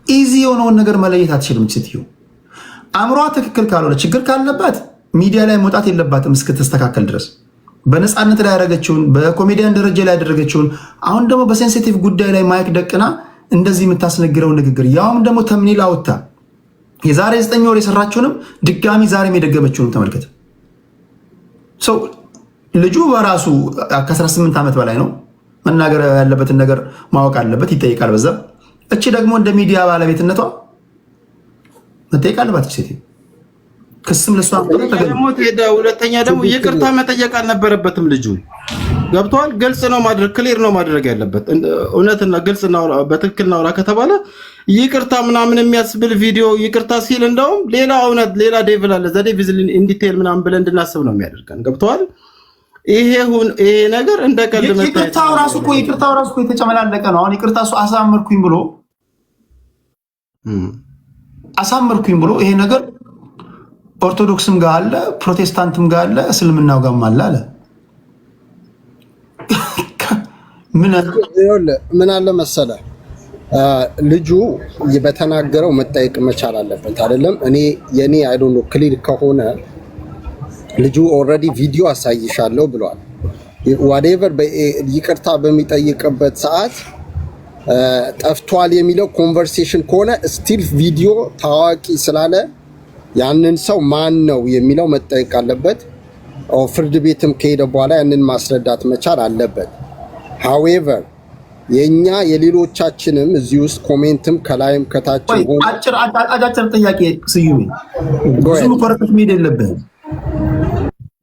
ኢዚ የሆነውን ነገር መለየት አትችልም ሴትዮ። አእምሯ ትክክል ካልሆነ ችግር ካለባት ሚዲያ ላይ መውጣት የለባትም እስክትስተካከል ድረስ። በነፃነት ላይ ያደረገችውን በኮሜዲያን ደረጃ ላይ ያደረገችውን አሁን ደግሞ በሴንሲቲቭ ጉዳይ ላይ ማይክ ደቅና እንደዚህ የምታስነግረው ንግግር ያውም ደግሞ ተምኔል አውጥታ የዛሬ 9 ወር የሰራችውንም ድጋሚ ዛሬም የደገመችውንም ተመልከት። ሰው ልጁ በራሱ ከ18 ዓመት በላይ ነው። መናገር ያለበትን ነገር ማወቅ አለበት፣ ይጠይቃል። በዛ እቺ ደግሞ እንደ ሚዲያ ባለቤትነቷ መጠየቅ አለባት። ሴት ክስም ለሷ ሁለተኛ ደግሞ ይቅርታ መጠየቅ አልነበረበትም ልጁ። ገብቷል። ግልጽ ነው ማድረግ ክሊር ነው ማድረግ ያለበት። እውነትና ግልጽ ነው በትክክል ነው ከተባለ ይቅርታ ምናምን የሚያስብል ቪዲዮ ይቅርታ ሲል እንደውም ሌላ እውነት ሌላ ዴቪል አለ ዘ ዴቪል ኢን ዲቴል ምናምን ብለን እንድናስብ ነው የሚያደርገን። ገብቷል። ይሄ ነገር እንደ ቀልድ መጣ። ይቅርታው ራሱ እኮ የተጨመላለቀ ነው። አሁን ይቅርታ እሱ አሳመርኩኝ ብሎ ይሄ ነገር ኦርቶዶክስም ጋር አለ፣ ፕሮቴስታንትም ጋር አለ፣ እስልምናው ጋርም አለ። ምን አለ መሰለ ልጁ በተናገረው መጠየቅ መቻል አለበት አይደለም። የኔ አይ ዶንት ኖ ክሊር ከሆነ ልጁ ኦልሬዲ ቪዲዮ አሳይሻለሁ ብሏል። ዋትኤቨር ይቅርታ በሚጠይቅበት ሰዓት ጠፍቷል የሚለው ኮንቨርሴሽን ከሆነ ስቲል ቪዲዮ ታዋቂ ስላለ ያንን ሰው ማን ነው የሚለው መጠየቅ አለበት። ፍርድ ቤትም ከሄደ በኋላ ያንን ማስረዳት መቻል አለበት። ሃዌቨር የኛ የሌሎቻችንም እዚህ ውስጥ ኮሜንትም ከላይም ከታችም ሆነ አጫጭር ጥያቄ ስዩም ብዙ ኮረክት ሜድ የለብህም።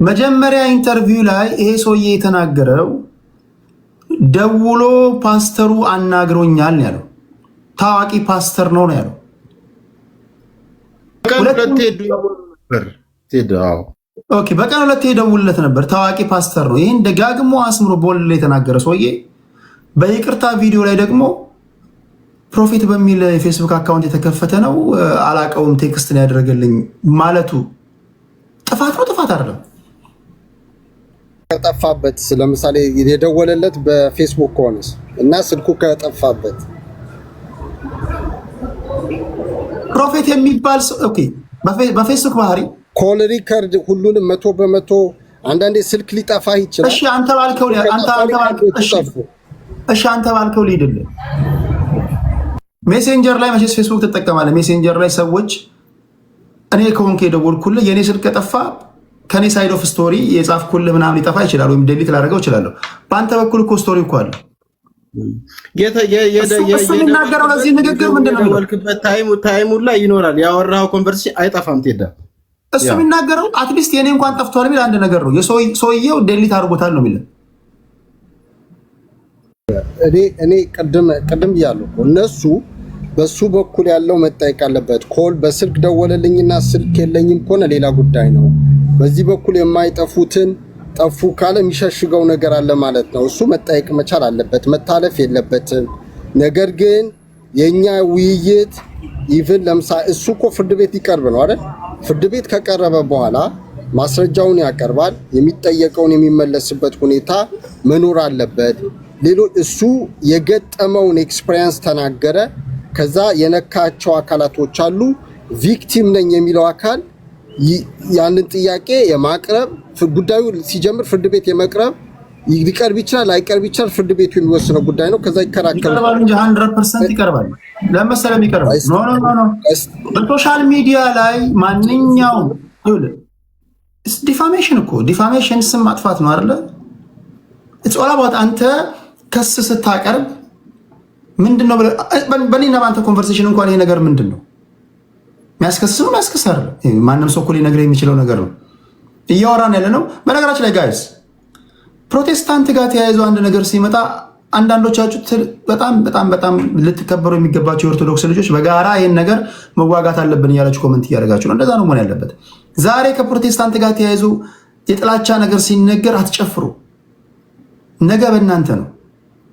መጀመሪያ ኢንተርቪው ላይ ይሄ ሰውዬ የተናገረው ደውሎ ፓስተሩ አናግሮኛል ያለው ታዋቂ ፓስተር ነው ያለው። በቀን ሁለቴ ደውልለት ነበር። ታዋቂ ፓስተር ነው። ይህን ደጋግሞ አስምሮ ቦል የተናገረ ሰውዬ በይቅርታ ቪዲዮ ላይ ደግሞ ፕሮፌት በሚል የፌስቡክ አካውንት የተከፈተ ነው አላቀውም ቴክስት ነው ያደረገልኝ ማለቱ ጥፋት ነው? ጥፋት አይደለም። ከጠፋበት ለምሳሌ የደወለለት በፌስቡክ ከሆነስ እና ስልኩ ከጠፋበት ፕሮፌት የሚባል ኦኬ፣ በፌስቡክ ባህሪ ኮል ሪከርድ ሁሉንም 100% አንዳንዴ ስልክ ሊጠፋ ይችላል። እሺ አንተ ባልከው ሊድልህ ሜሴንጀር ላይ መቼስ ፌስቡክ ትጠቀማለህ። ሜሴንጀር ላይ ሰዎች እኔ ከሆንክ የደወልኩልህ የኔ ስልክ ከጠፋ ከኔ ሳይድ ኦፍ ስቶሪ የጻፍኩልህ ምናምን ሊጠፋ ይችላል፣ ወይም ዴሊት ላደርገው እችላለሁ። በአንተ በኩል እኮ ስቶሪ እኮ አለ። እሱ የሚናገረው ለዚህ ንግግር ምንድን ነው? ታይሙ ላይ ይኖራል። ያወራው ኮንቨርሴሽን አይጠፋም። ትሄዳ እሱ የሚናገረው አትሊስት የኔ እንኳን ጠፍቷል የሚል አንድ ነገር ነው። ሰውየው ዴሊት አድርጎታል ነው የሚለው። እኔ ቅድም ብያለሁ እነሱ በሱ በኩል ያለው መጠየቅ አለበት። ኮል በስልክ ደወለልኝና ስልክ የለኝም ከሆነ ሌላ ጉዳይ ነው። በዚህ በኩል የማይጠፉትን ጠፉ ካለ የሚሸሽገው ነገር አለ ማለት ነው። እሱ መጠየቅ መቻል አለበት፣ መታለፍ የለበትም። ነገር ግን የኛ ውይይት ኢቭን ለምሳሌ እሱ እኮ ፍርድ ቤት ይቀርብ ነው አይደል? ፍርድ ቤት ከቀረበ በኋላ ማስረጃውን ያቀርባል። የሚጠየቀውን የሚመለስበት ሁኔታ መኖር አለበት። ሌሎች እሱ የገጠመውን ኤክስፒሪየንስ ተናገረ። ከዛ የነካቸው አካላቶች አሉ። ቪክቲም ነኝ የሚለው አካል ያንን ጥያቄ የማቅረብ ጉዳዩ ሲጀምር ፍርድ ቤት የመቅረብ ሊቀርብ ይችላል፣ ላይቀርብ ይችላል። ፍርድ ቤቱ የሚወስነው ጉዳይ ነው። ከዛ ይከራከራል እንጂ 100% ይቀርባል። ለምሳሌ ይቀርባል። ኖ በሶሻል ሚዲያ ላይ ማንኛውም ዲፋሜሽን እኮ ዲፋሜሽን ስም ማጥፋት ነው አይደለ? ኢትስ ኦል አባውት አንተ ከስ ስታቀርብ ምንድነው በእኔና በአንተ ኮንቨርሴሽን እንኳን ይሄ ነገር ምንድነው የሚያስከስሰው? ያስከሳል። ማንም ሰው እኮ ሊነግረህ የሚችለው ነገር ነው እያወራን ያለ ነው። በነገራችን ላይ ጋይስ ፕሮቴስታንት ጋር ተያይዞ አንድ ነገር ሲመጣ አንዳንዶቻችሁ በጣም በጣም በጣም ልትከበሩ የሚገባቸው የኦርቶዶክስ ልጆች በጋራ ይህን ነገር መዋጋት አለብን እያላችሁ ኮመንት እያደረጋችሁ ነው። እንደዛ ነው መሆን ያለበት። ዛሬ ከፕሮቴስታንት ጋር ተያይዞ የጥላቻ ነገር ሲነገር አትጨፍሩ። ነገ በእናንተ ነው፣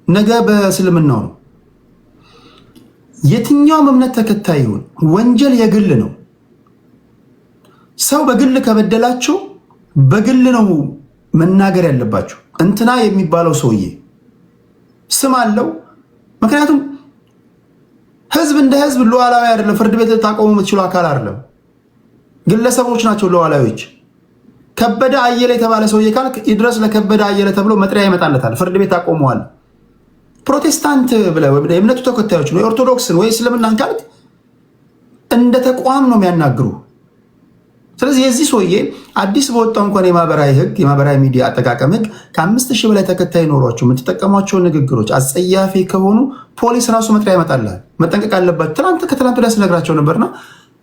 ነገ በእስልምናው ነው። የትኛውም እምነት ተከታይ ይሁን ወንጀል የግል ነው። ሰው በግል ከበደላችሁ በግል ነው መናገር ያለባችሁ። እንትና የሚባለው ሰውዬ ስም አለው። ምክንያቱም ህዝብ እንደ ህዝብ ሉዓላዊ አይደለም። ፍርድ ቤት ልታቆሙ የምትችሉ አካል አይደለም። ግለሰቦች ናቸው ሉዓላዊዎች። ከበደ አየለ የተባለ ሰውዬ ካል ይድረስ ለከበደ አየለ ተብሎ መጥሪያ ይመጣለታል። ፍርድ ቤት ታቆመዋል። ፕሮቴስታንት ብለህ ወይ የእምነቱ ተከታዮች ነው የኦርቶዶክስን ወይ እስልምናን ካልክ እንደ ተቋም ነው የሚያናግሩ። ስለዚህ የዚህ ሰውዬ አዲስ በወጣው እንኳን የማህበራዊ ህግ የማህበራዊ ሚዲያ አጠቃቀም ህግ ከ5000 በላይ ተከታይ ኖሯቸው የምትጠቀሟቸው ንግግሮች አጸያፊ ከሆኑ ፖሊስ ራሱ መጥሪያ ይመጣልሃል። መጠንቀቅ አለባቸው። ከትናንት ወዲያ ስነግራቸው ነበርና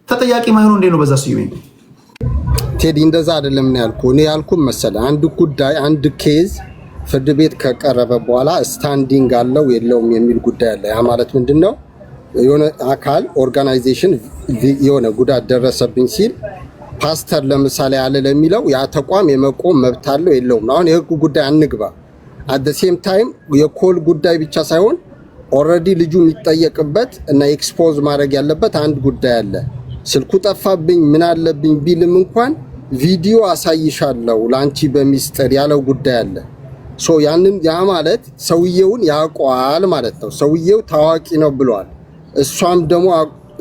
ተጠያቂ ማይሆኑ እንዴ ነው በዛ ስዩሜ ቴዲ እንደዛ አይደለም ነው ያልኩ። እኔ ያልኩ መሰለህ አንድ ጉዳይ አንድ ኬዝ ፍርድ ቤት ከቀረበ በኋላ ስታንዲንግ አለው የለውም የሚል ጉዳይ አለ። ያ ማለት ምንድነው? የሆነ አካል ኦርጋናይዜሽን የሆነ ጉዳት ደረሰብኝ ሲል ፓስተር ለምሳሌ አለ ለሚለው ያ ተቋም የመቆም መብት አለው የለውም። አሁን የህግ ጉዳይ አንግባ። አት ዘ ሴም ታይም የኮል ጉዳይ ብቻ ሳይሆን ኦልሬዲ ልጁ የሚጠየቅበት እና ኤክስፖዝ ማድረግ ያለበት አንድ ጉዳይ አለ። ስልኩ ጠፋብኝ ምን አለብኝ ቢልም እንኳን ቪዲዮ አሳይሻለሁ ላንቺ በሚስጥር ያለው ጉዳይ አለ። ሶ ያንን ያ ማለት ሰውየውን ያውቀዋል ማለት ነው። ሰውየው ታዋቂ ነው ብሏል። እሷም ደግሞ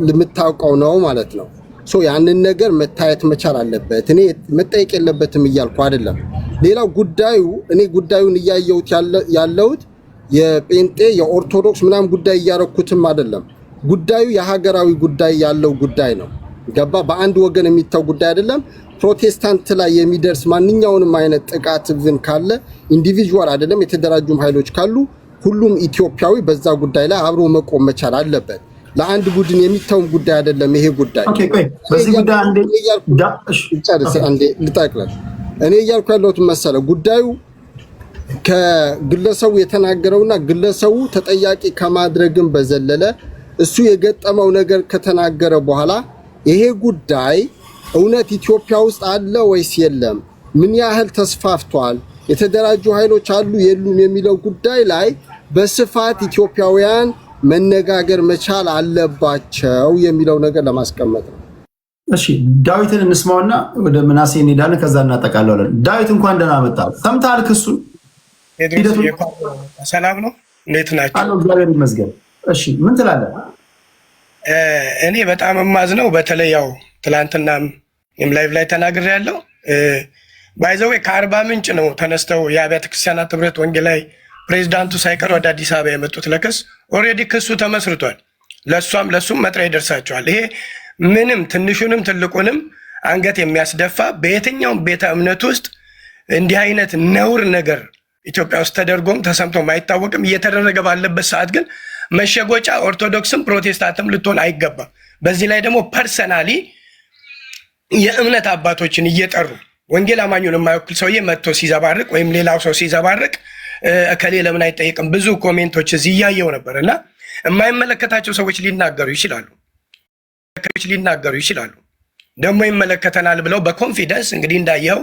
ልምታውቀው ነው ማለት ነው። ሶ ያንን ነገር መታየት መቻል አለበት። እኔ መጠየቅ የለበትም እያልኩ አይደለም። ሌላው ጉዳዩ እኔ ጉዳዩን እያየሁት ያለሁት የጴንጤ የኦርቶዶክስ ምናምን ጉዳይ እያረኩትም አይደለም። ጉዳዩ የሀገራዊ ጉዳይ ያለው ጉዳይ ነው። ገባ? በአንድ ወገን የሚታው ጉዳይ አይደለም። ፕሮቴስታንት ላይ የሚደርስ ማንኛውንም አይነት ጥቃት ብን ካለ ኢንዲቪጁዋል አይደለም የተደራጁም ኃይሎች ካሉ ሁሉም ኢትዮጵያዊ በዛ ጉዳይ ላይ አብሮ መቆም መቻል አለበት። ለአንድ ቡድን የሚታው ጉዳይ አይደለም ይሄ ጉዳይ። በዚህ ጉዳይ አንዴ ልጠቅልል። እኔ እያልኩ ያለሁት መሰለ ጉዳዩ ከግለሰቡ የተናገረውና ግለሰቡ ተጠያቂ ከማድረግም በዘለለ እሱ የገጠመው ነገር ከተናገረ በኋላ ይሄ ጉዳይ እውነት ኢትዮጵያ ውስጥ አለ ወይስ የለም፣ ምን ያህል ተስፋፍቷል፣ የተደራጁ ኃይሎች አሉ የሉም የሚለው ጉዳይ ላይ በስፋት ኢትዮጵያውያን መነጋገር መቻል አለባቸው የሚለው ነገር ለማስቀመጥ ነው። እሺ ዳዊትን እንስማውና ወደ ምናሴ እንሄዳለን፣ ከዛ እናጠቃለዋለን። ዳዊት እንኳን ደህና መጣ። ሰምተሃል ክሱን? ሰላም ነው? እንዴት ናቸው? አሎ እግዚአብሔር ይመስገን። እሺ ምን ትላለህ? እኔ በጣም የማዝነው በተለይ ያው ትላንትናም ላይቭ ላይ ተናግሬያለሁ። ባይዘዌ ከአርባ ምንጭ ነው ተነስተው የአብያተ ክርስቲያናት ህብረት ወንጌላዊ ፕሬዚዳንቱ ሳይቀር ወደ አዲስ አበባ የመጡት ለክስ። ኦልሬዲ ክሱ ተመስርቷል። ለሱም መጥሪያ ይደርሳቸዋል። ይሄ ምንም ትንሹንም ትልቁንም አንገት የሚያስደፋ በየትኛውም ቤተ እምነት ውስጥ እንዲህ አይነት ነውር ነገር ኢትዮጵያ ውስጥ ተደርጎም ተሰምቶም አይታወቅም። እየተደረገ ባለበት ሰዓት ግን መሸጎጫ ኦርቶዶክስም ፕሮቴስታንትም ልትሆን አይገባም። በዚህ ላይ ደግሞ ፐርሰናሊ የእምነት አባቶችን እየጠሩ ወንጌል አማኙን የማይወክል ሰውዬ መጥቶ ሲዘባርቅ ወይም ሌላው ሰው ሲዘባርቅ እከሌ ለምን አይጠየቅም? ብዙ ኮሜንቶች እዚህ እያየው ነበር እና የማይመለከታቸው ሰዎች ሊናገሩ ይችላሉ ደግሞ ይመለከተናል ብለው በኮንፊደንስ እንግዲህ እንዳየው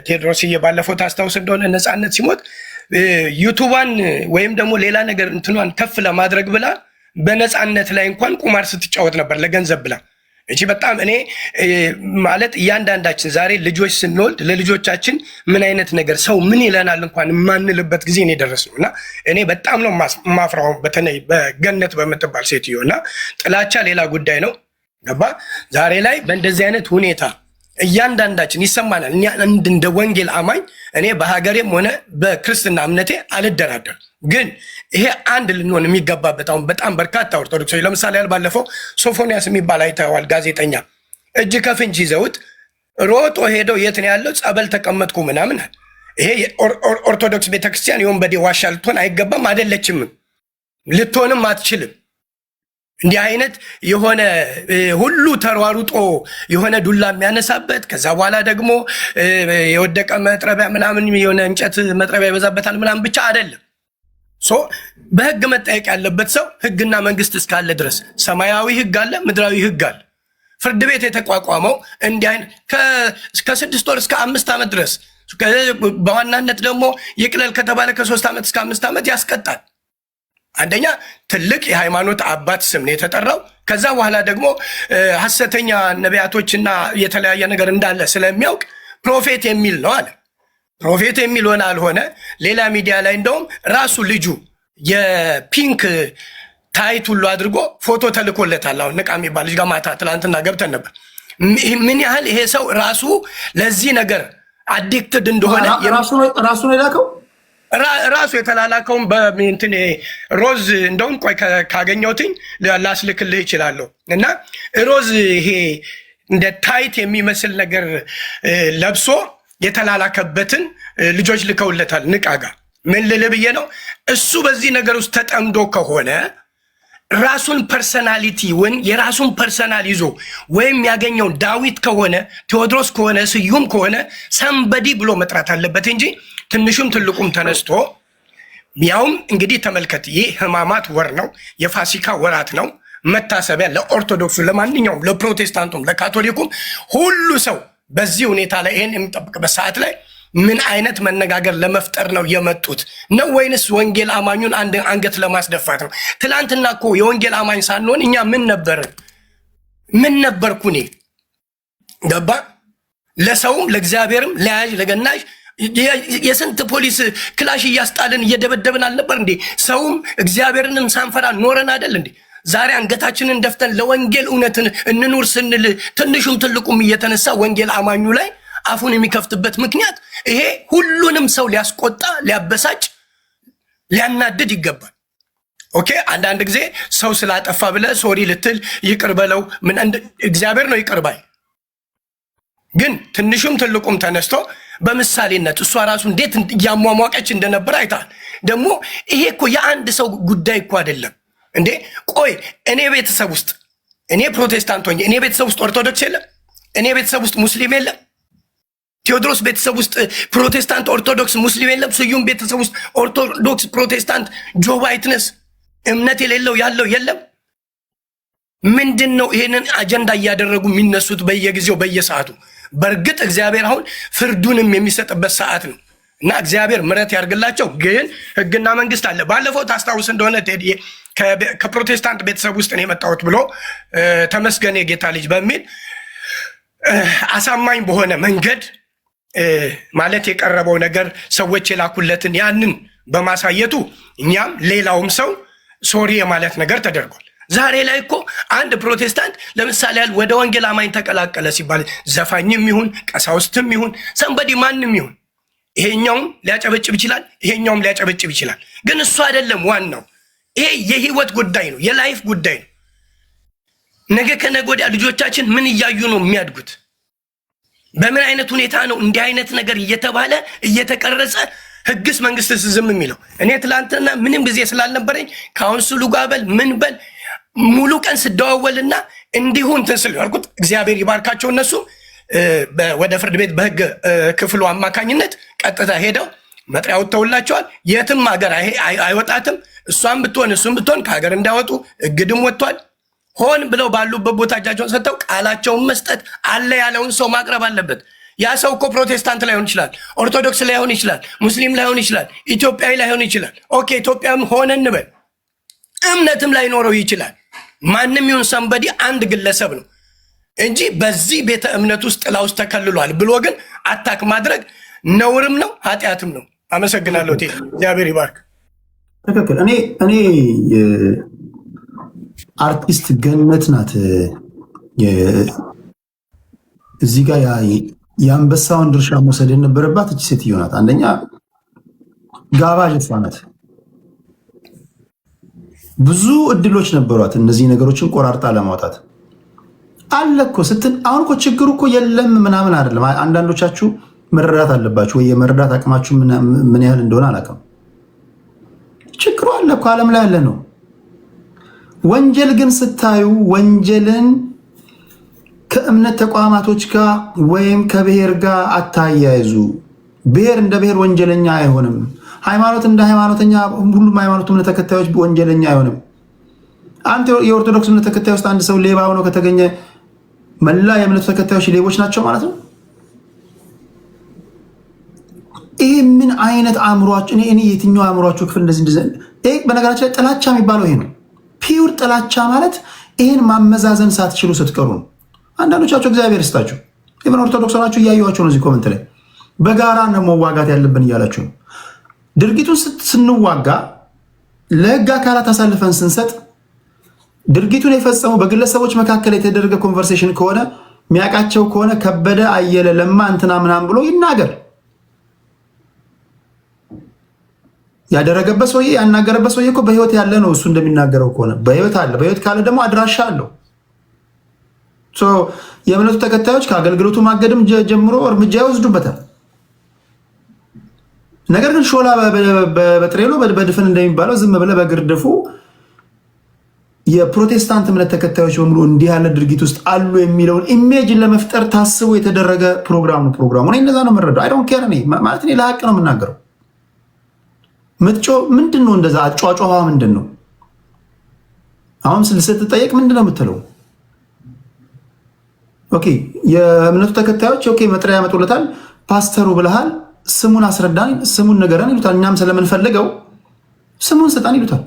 ቴዎድሮስዬ ባለፈው ታስታውስ እንደሆነ ነፃነት ሲሞት ዩቱባን ወይም ደግሞ ሌላ ነገር እንትኗን ከፍ ለማድረግ ብላ በነፃነት ላይ እንኳን ቁማር ስትጫወት ነበር ለገንዘብ ብላ። እቺ በጣም እኔ ማለት እያንዳንዳችን ዛሬ ልጆች ስንወልድ ለልጆቻችን ምን አይነት ነገር ሰው ምን ይለናል እንኳን የማንልበት ጊዜ ነው የደረስነው እና እኔ በጣም ነው ማፍራው በተለይ በገነት በምትባል ሴትዮ እና ጥላቻ ሌላ ጉዳይ ነው። ገባ? ዛሬ ላይ በእንደዚህ አይነት ሁኔታ እያንዳንዳችን ይሰማናል። እኛ እንደ ወንጌል አማኝ እኔ በሀገሬም ሆነ በክርስትና እምነቴ አልደራደርም። ግን ይሄ አንድ ልንሆን የሚገባበት አሁን በጣም በርካታ ኦርቶዶክሶች ለምሳሌ ባለፈው ሶፎንያስ የሚባል አይተዋል፣ ጋዜጠኛ እጅ ከፍንጅ ይዘውት ሮጦ ሄደው የት ነው ያለው ጸበል ተቀመጥኩ ምናምን። ይሄ ኦርቶዶክስ ቤተክርስቲያን የወንበዴ ዋሻ ልትሆን አይገባም፣ አይደለችም፣ ልትሆንም አትችልም። እንዲህ አይነት የሆነ ሁሉ ተሯሩጦ የሆነ ዱላ የሚያነሳበት ከዛ በኋላ ደግሞ የወደቀ መጥረቢያ ምናምን የሆነ እንጨት መጥረቢያ ይበዛበታል ምናምን ብቻ አይደለም። በህግ መጠየቅ ያለበት ሰው ህግና መንግስት እስካለ ድረስ ሰማያዊ ህግ አለ፣ ምድራዊ ህግ አለ። ፍርድ ቤት የተቋቋመው እንዲህ አይነት ከ6 ወር እስከ 5 ዓመት ድረስ በዋናነት ደግሞ ይቅለል ከተባለ ከ3 ዓመት እስከ 5 ዓመት ያስቀጣል። አንደኛ ትልቅ የሃይማኖት አባት ስም ነው የተጠራው። ከዛ በኋላ ደግሞ ሐሰተኛ ነቢያቶችና የተለያየ ነገር እንዳለ ስለሚያውቅ ፕሮፌት የሚል ነው አለ። ፕሮፌት የሚል ሆነ አልሆነ ሌላ ሚዲያ ላይ እንደውም ራሱ ልጁ የፒንክ ታይት ሁሉ አድርጎ ፎቶ ተልኮለታል። አሁን ንቃ የሚባል ልጅ ጋር ማታ ትላንትና ገብተን ነበር። ምን ያህል ይሄ ሰው ራሱ ለዚህ ነገር አዲክትድ እንደሆነ ራሱ ነው የላከው ራሱ የተላላከውን በእንትን ሮዝ እንደውም ቆይ ካገኘሁትኝ ላስልክልህ ይችላለሁ። እና ሮዝ ይሄ እንደ ታይት የሚመስል ነገር ለብሶ የተላላከበትን ልጆች ልከውለታል። ንቃጋ ምን ልልህ ብዬ ነው፣ እሱ በዚህ ነገር ውስጥ ተጠምዶ ከሆነ ራሱን ፐርሰናሊቲ ወይም የራሱን ፐርሰናል ይዞ ወይም ያገኘውን ዳዊት ከሆነ ቴዎድሮስ ከሆነ ስዩም ከሆነ ሰንበዲ ብሎ መጥራት አለበት እንጂ ትንሹም ትልቁም ተነስቶ ያውም እንግዲህ ተመልከት፣ ይህ ሕማማት ወር ነው፣ የፋሲካ ወራት ነው፣ መታሰቢያ ለኦርቶዶክሱ፣ ለማንኛውም፣ ለፕሮቴስታንቱም፣ ለካቶሊኩም ሁሉ ሰው በዚህ ሁኔታ ላይ ይህን የሚጠብቅበት ሰዓት ላይ ምን አይነት መነጋገር ለመፍጠር ነው የመጡት ነው? ወይንስ ወንጌል አማኙን አንገት ለማስደፋት ነው? ትላንትና እኮ የወንጌል አማኝ ሳንሆን እኛ ምን ነበርን? ምን ነበርኩ እኔ? ገባ? ለሰውም ለእግዚአብሔርም ለያዥ ለገናዥ የስንት ፖሊስ ክላሽ እያስጣልን እየደበደብን አልነበር እንዴ? ሰውም እግዚአብሔርንም ሳንፈራ ኖረን አይደል እንዴ? ዛሬ አንገታችንን ደፍተን ለወንጌል እውነትን እንኑር ስንል ትንሹም ትልቁም እየተነሳ ወንጌል አማኙ ላይ አፉን የሚከፍትበት ምክንያት ይሄ ሁሉንም ሰው ሊያስቆጣ፣ ሊያበሳጭ፣ ሊያናድድ ይገባል። ኦኬ፣ አንዳንድ ጊዜ ሰው ስላጠፋ ብለ ሶሪ ልትል ይቅር በለው እግዚአብሔር ነው ይቅር ባይ። ግን ትንሹም ትልቁም ተነስቶ በምሳሌነት እሷ ራሱ እንዴት እያሟሟቀች እንደነበር አይታል። ደግሞ ይሄ እኮ የአንድ ሰው ጉዳይ እኮ አይደለም እንዴ። ቆይ እኔ ቤተሰብ ውስጥ እኔ ፕሮቴስታንት ሆኜ እኔ ቤተሰብ ውስጥ ኦርቶዶክስ የለም? እኔ ቤተሰብ ውስጥ ሙስሊም የለም? ቴዎድሮስ ቤተሰብ ውስጥ ፕሮቴስታንት ኦርቶዶክስ ሙስሊም የለም? ስዩም ቤተሰብ ውስጥ ኦርቶዶክስ ፕሮቴስታንት ጆባ ዊትነስ እምነት የሌለው ያለው የለም? ምንድን ነው ይሄንን አጀንዳ እያደረጉ የሚነሱት በየጊዜው በየሰዓቱ? በእርግጥ እግዚአብሔር አሁን ፍርዱንም የሚሰጥበት ሰዓት ነው እና እግዚአብሔር ምሕረት ያርግላቸው። ግን ህግና መንግስት አለ። ባለፈው ታስታውስ እንደሆነ ቴዲ ከፕሮቴስታንት ቤተሰብ ውስጥ ነው የመጣሁት ብሎ ተመስገን የጌታ ልጅ በሚል አሳማኝ በሆነ መንገድ ማለት የቀረበው ነገር ሰዎች የላኩለትን ያንን በማሳየቱ እኛም ሌላውም ሰው ሶሪ የማለት ነገር ተደርጓል። ዛሬ ላይ እኮ አንድ ፕሮቴስታንት ለምሳሌ ያህል ወደ ወንጌል አማኝ ተቀላቀለ ሲባል ዘፋኝም ይሁን ቀሳውስትም ይሁን ሰንበዲ ማንም ይሁን ይሄኛውም ሊያጨበጭብ ይችላል፣ ይሄኛውም ሊያጨበጭብ ይችላል። ግን እሱ አይደለም ዋናው። ይሄ የህይወት ጉዳይ ነው፣ የላይፍ ጉዳይ ነው። ነገ ከነገ ወዲያ ልጆቻችን ምን እያዩ ነው የሚያድጉት? በምን አይነት ሁኔታ ነው እንዲህ አይነት ነገር እየተባለ እየተቀረጸ ህግስ መንግስትስ ዝም የሚለው? እኔ ትላንትና ምንም ጊዜ ስላልነበረኝ ካውንስሉ ጋር በል ምን በል ሙሉ ቀን ስደዋወልና እንዲሁ እንትን ስል ያልኩት እግዚአብሔር ይባርካቸው። እነሱ ወደ ፍርድ ቤት በህግ ክፍሉ አማካኝነት ቀጥታ ሄደው መጥሪያ ወጥተውላቸዋል። የትም ሀገር አይወጣትም። እሷም ብትሆን እሱም ብትሆን ከሀገር እንዳይወጡ እግድም ወጥቷል። ሆን ብለው ባሉበት ቦታ እጃቸውን ሰጥተው ቃላቸውን መስጠት አለ ያለውን ሰው ማቅረብ አለበት። ያ ሰው እኮ ፕሮቴስታንት ላይሆን ይችላል፣ ኦርቶዶክስ ላይሆን ይችላል፣ ሙስሊም ላይሆን ይችላል፣ ኢትዮጵያዊ ላይሆን ይችላል። ኦኬ ኢትዮጵያም ሆነ እንበል፣ እምነትም ላይኖረው ይችላል። ማንም ይሁን ሰንበዲ አንድ ግለሰብ ነው እንጂ በዚህ ቤተ እምነት ውስጥ ጥላ ውስጥ ተከልሏል ብሎ ግን አታክ ማድረግ ነውርም ነው ኃጢአትም ነው። አመሰግናለሁ። እግዚአብሔር ይባርክ። ትክክል። እኔ አርቲስት ገነት ናት እዚህ ጋር የአንበሳውን ድርሻ መውሰድ የነበረባት እቺ ሴትዮ ናት። አንደኛ ጋባዥ እሷ ናት። ብዙ እድሎች ነበሯት እነዚህ ነገሮችን ቆራርጣ ለማውጣት አለ እኮ ስትል። አሁን እኮ ችግሩ እኮ የለም ምናምን አይደለም። አንዳንዶቻችሁ መረዳት አለባችሁ ወይ የመረዳት አቅማችሁ ምን ያህል እንደሆነ አላውቅም። ችግሩ አለ እኮ ዓለም ላይ ያለ ነው። ወንጀል ግን ስታዩ ወንጀልን ከእምነት ተቋማቶች ጋር ወይም ከብሔር ጋር አታያይዙ። ብሔር እንደ ብሔር ወንጀለኛ አይሆንም። ሃይማኖት እንደ ሃይማኖተኛ፣ ሁሉም ሃይማኖት እምነት ተከታዮች ወንጀለኛ አይሆንም። አንተ የኦርቶዶክስ እምነት ተከታይ ውስጥ አንድ ሰው ሌባ ሆኖ ከተገኘ መላ የእምነቱ ተከታዮች ሌቦች ናቸው ማለት ነው? ይህ ምን አይነት አእምሯችሁ? እኔ የትኛው አእምሯችሁ ክፍል እንደዚህ በነገራችን ላይ ጥላቻ የሚባለው ይሄ ነው። ፒውር ጥላቻ ማለት ይህን ማመዛዘን ሳትችሉ ስትቀሩ ነው። አንዳንዶቻቸው እግዚአብሔር ይስጣችሁ፣ ኢቨን ኦርቶዶክስ ናችሁ እያየኋቸው ነው እዚህ ኮመንት ላይ በጋራ ነው መዋጋት ያለብን እያላችሁ ነው። ድርጊቱን ስንዋጋ ለህግ አካላት አሳልፈን ስንሰጥ ድርጊቱን የፈጸሙ በግለሰቦች መካከል የተደረገ ኮንቨርሴሽን ከሆነ የሚያውቃቸው ከሆነ ከበደ፣ አየለ፣ ለማ እንትና ምናምን ብሎ ይናገር። ያደረገበት ሰውዬ ያናገረበት ሰውዬ እኮ በህይወት ያለ ነው። እሱ እንደሚናገረው ከሆነ በህይወት አለ። በህይወት ካለ ደግሞ አድራሻ አለው። የእምነቱ ተከታዮች ከአገልግሎቱ ማገድም ጀምሮ እርምጃ ይወስዱበታል። ነገር ግን ሾላ በጥሬሎ በድፍን እንደሚባለው ዝም ብለህ በግርድፉ የፕሮቴስታንት እምነት ተከታዮች በሙሉ እንዲህ ያለ ድርጊት ውስጥ አሉ የሚለውን ኢሜጅን ለመፍጠር ታስቦ የተደረገ ፕሮግራም ነው። እኔ እንደዛ ነው የምረዳው። አይ ዶንት ኬር። እኔ ማለት እኔ ለሀቅ ነው የምናገረው። ምትጮ ምንድን ነው? እንደዛ አጫጫዋ ምንድን ነው? አሁን ስትጠየቅ ምንድን ነው የምትለው? ኦኬ የእምነቱ ተከታዮች ኦኬ መጥሪያ ያመጡለታል። ፓስተሩ ብለሃል፣ ስሙን አስረዳን፣ ስሙን ንገረን ይሉታል። እኛም ስለምንፈልገው ስሙን ስጣን ይሉታል።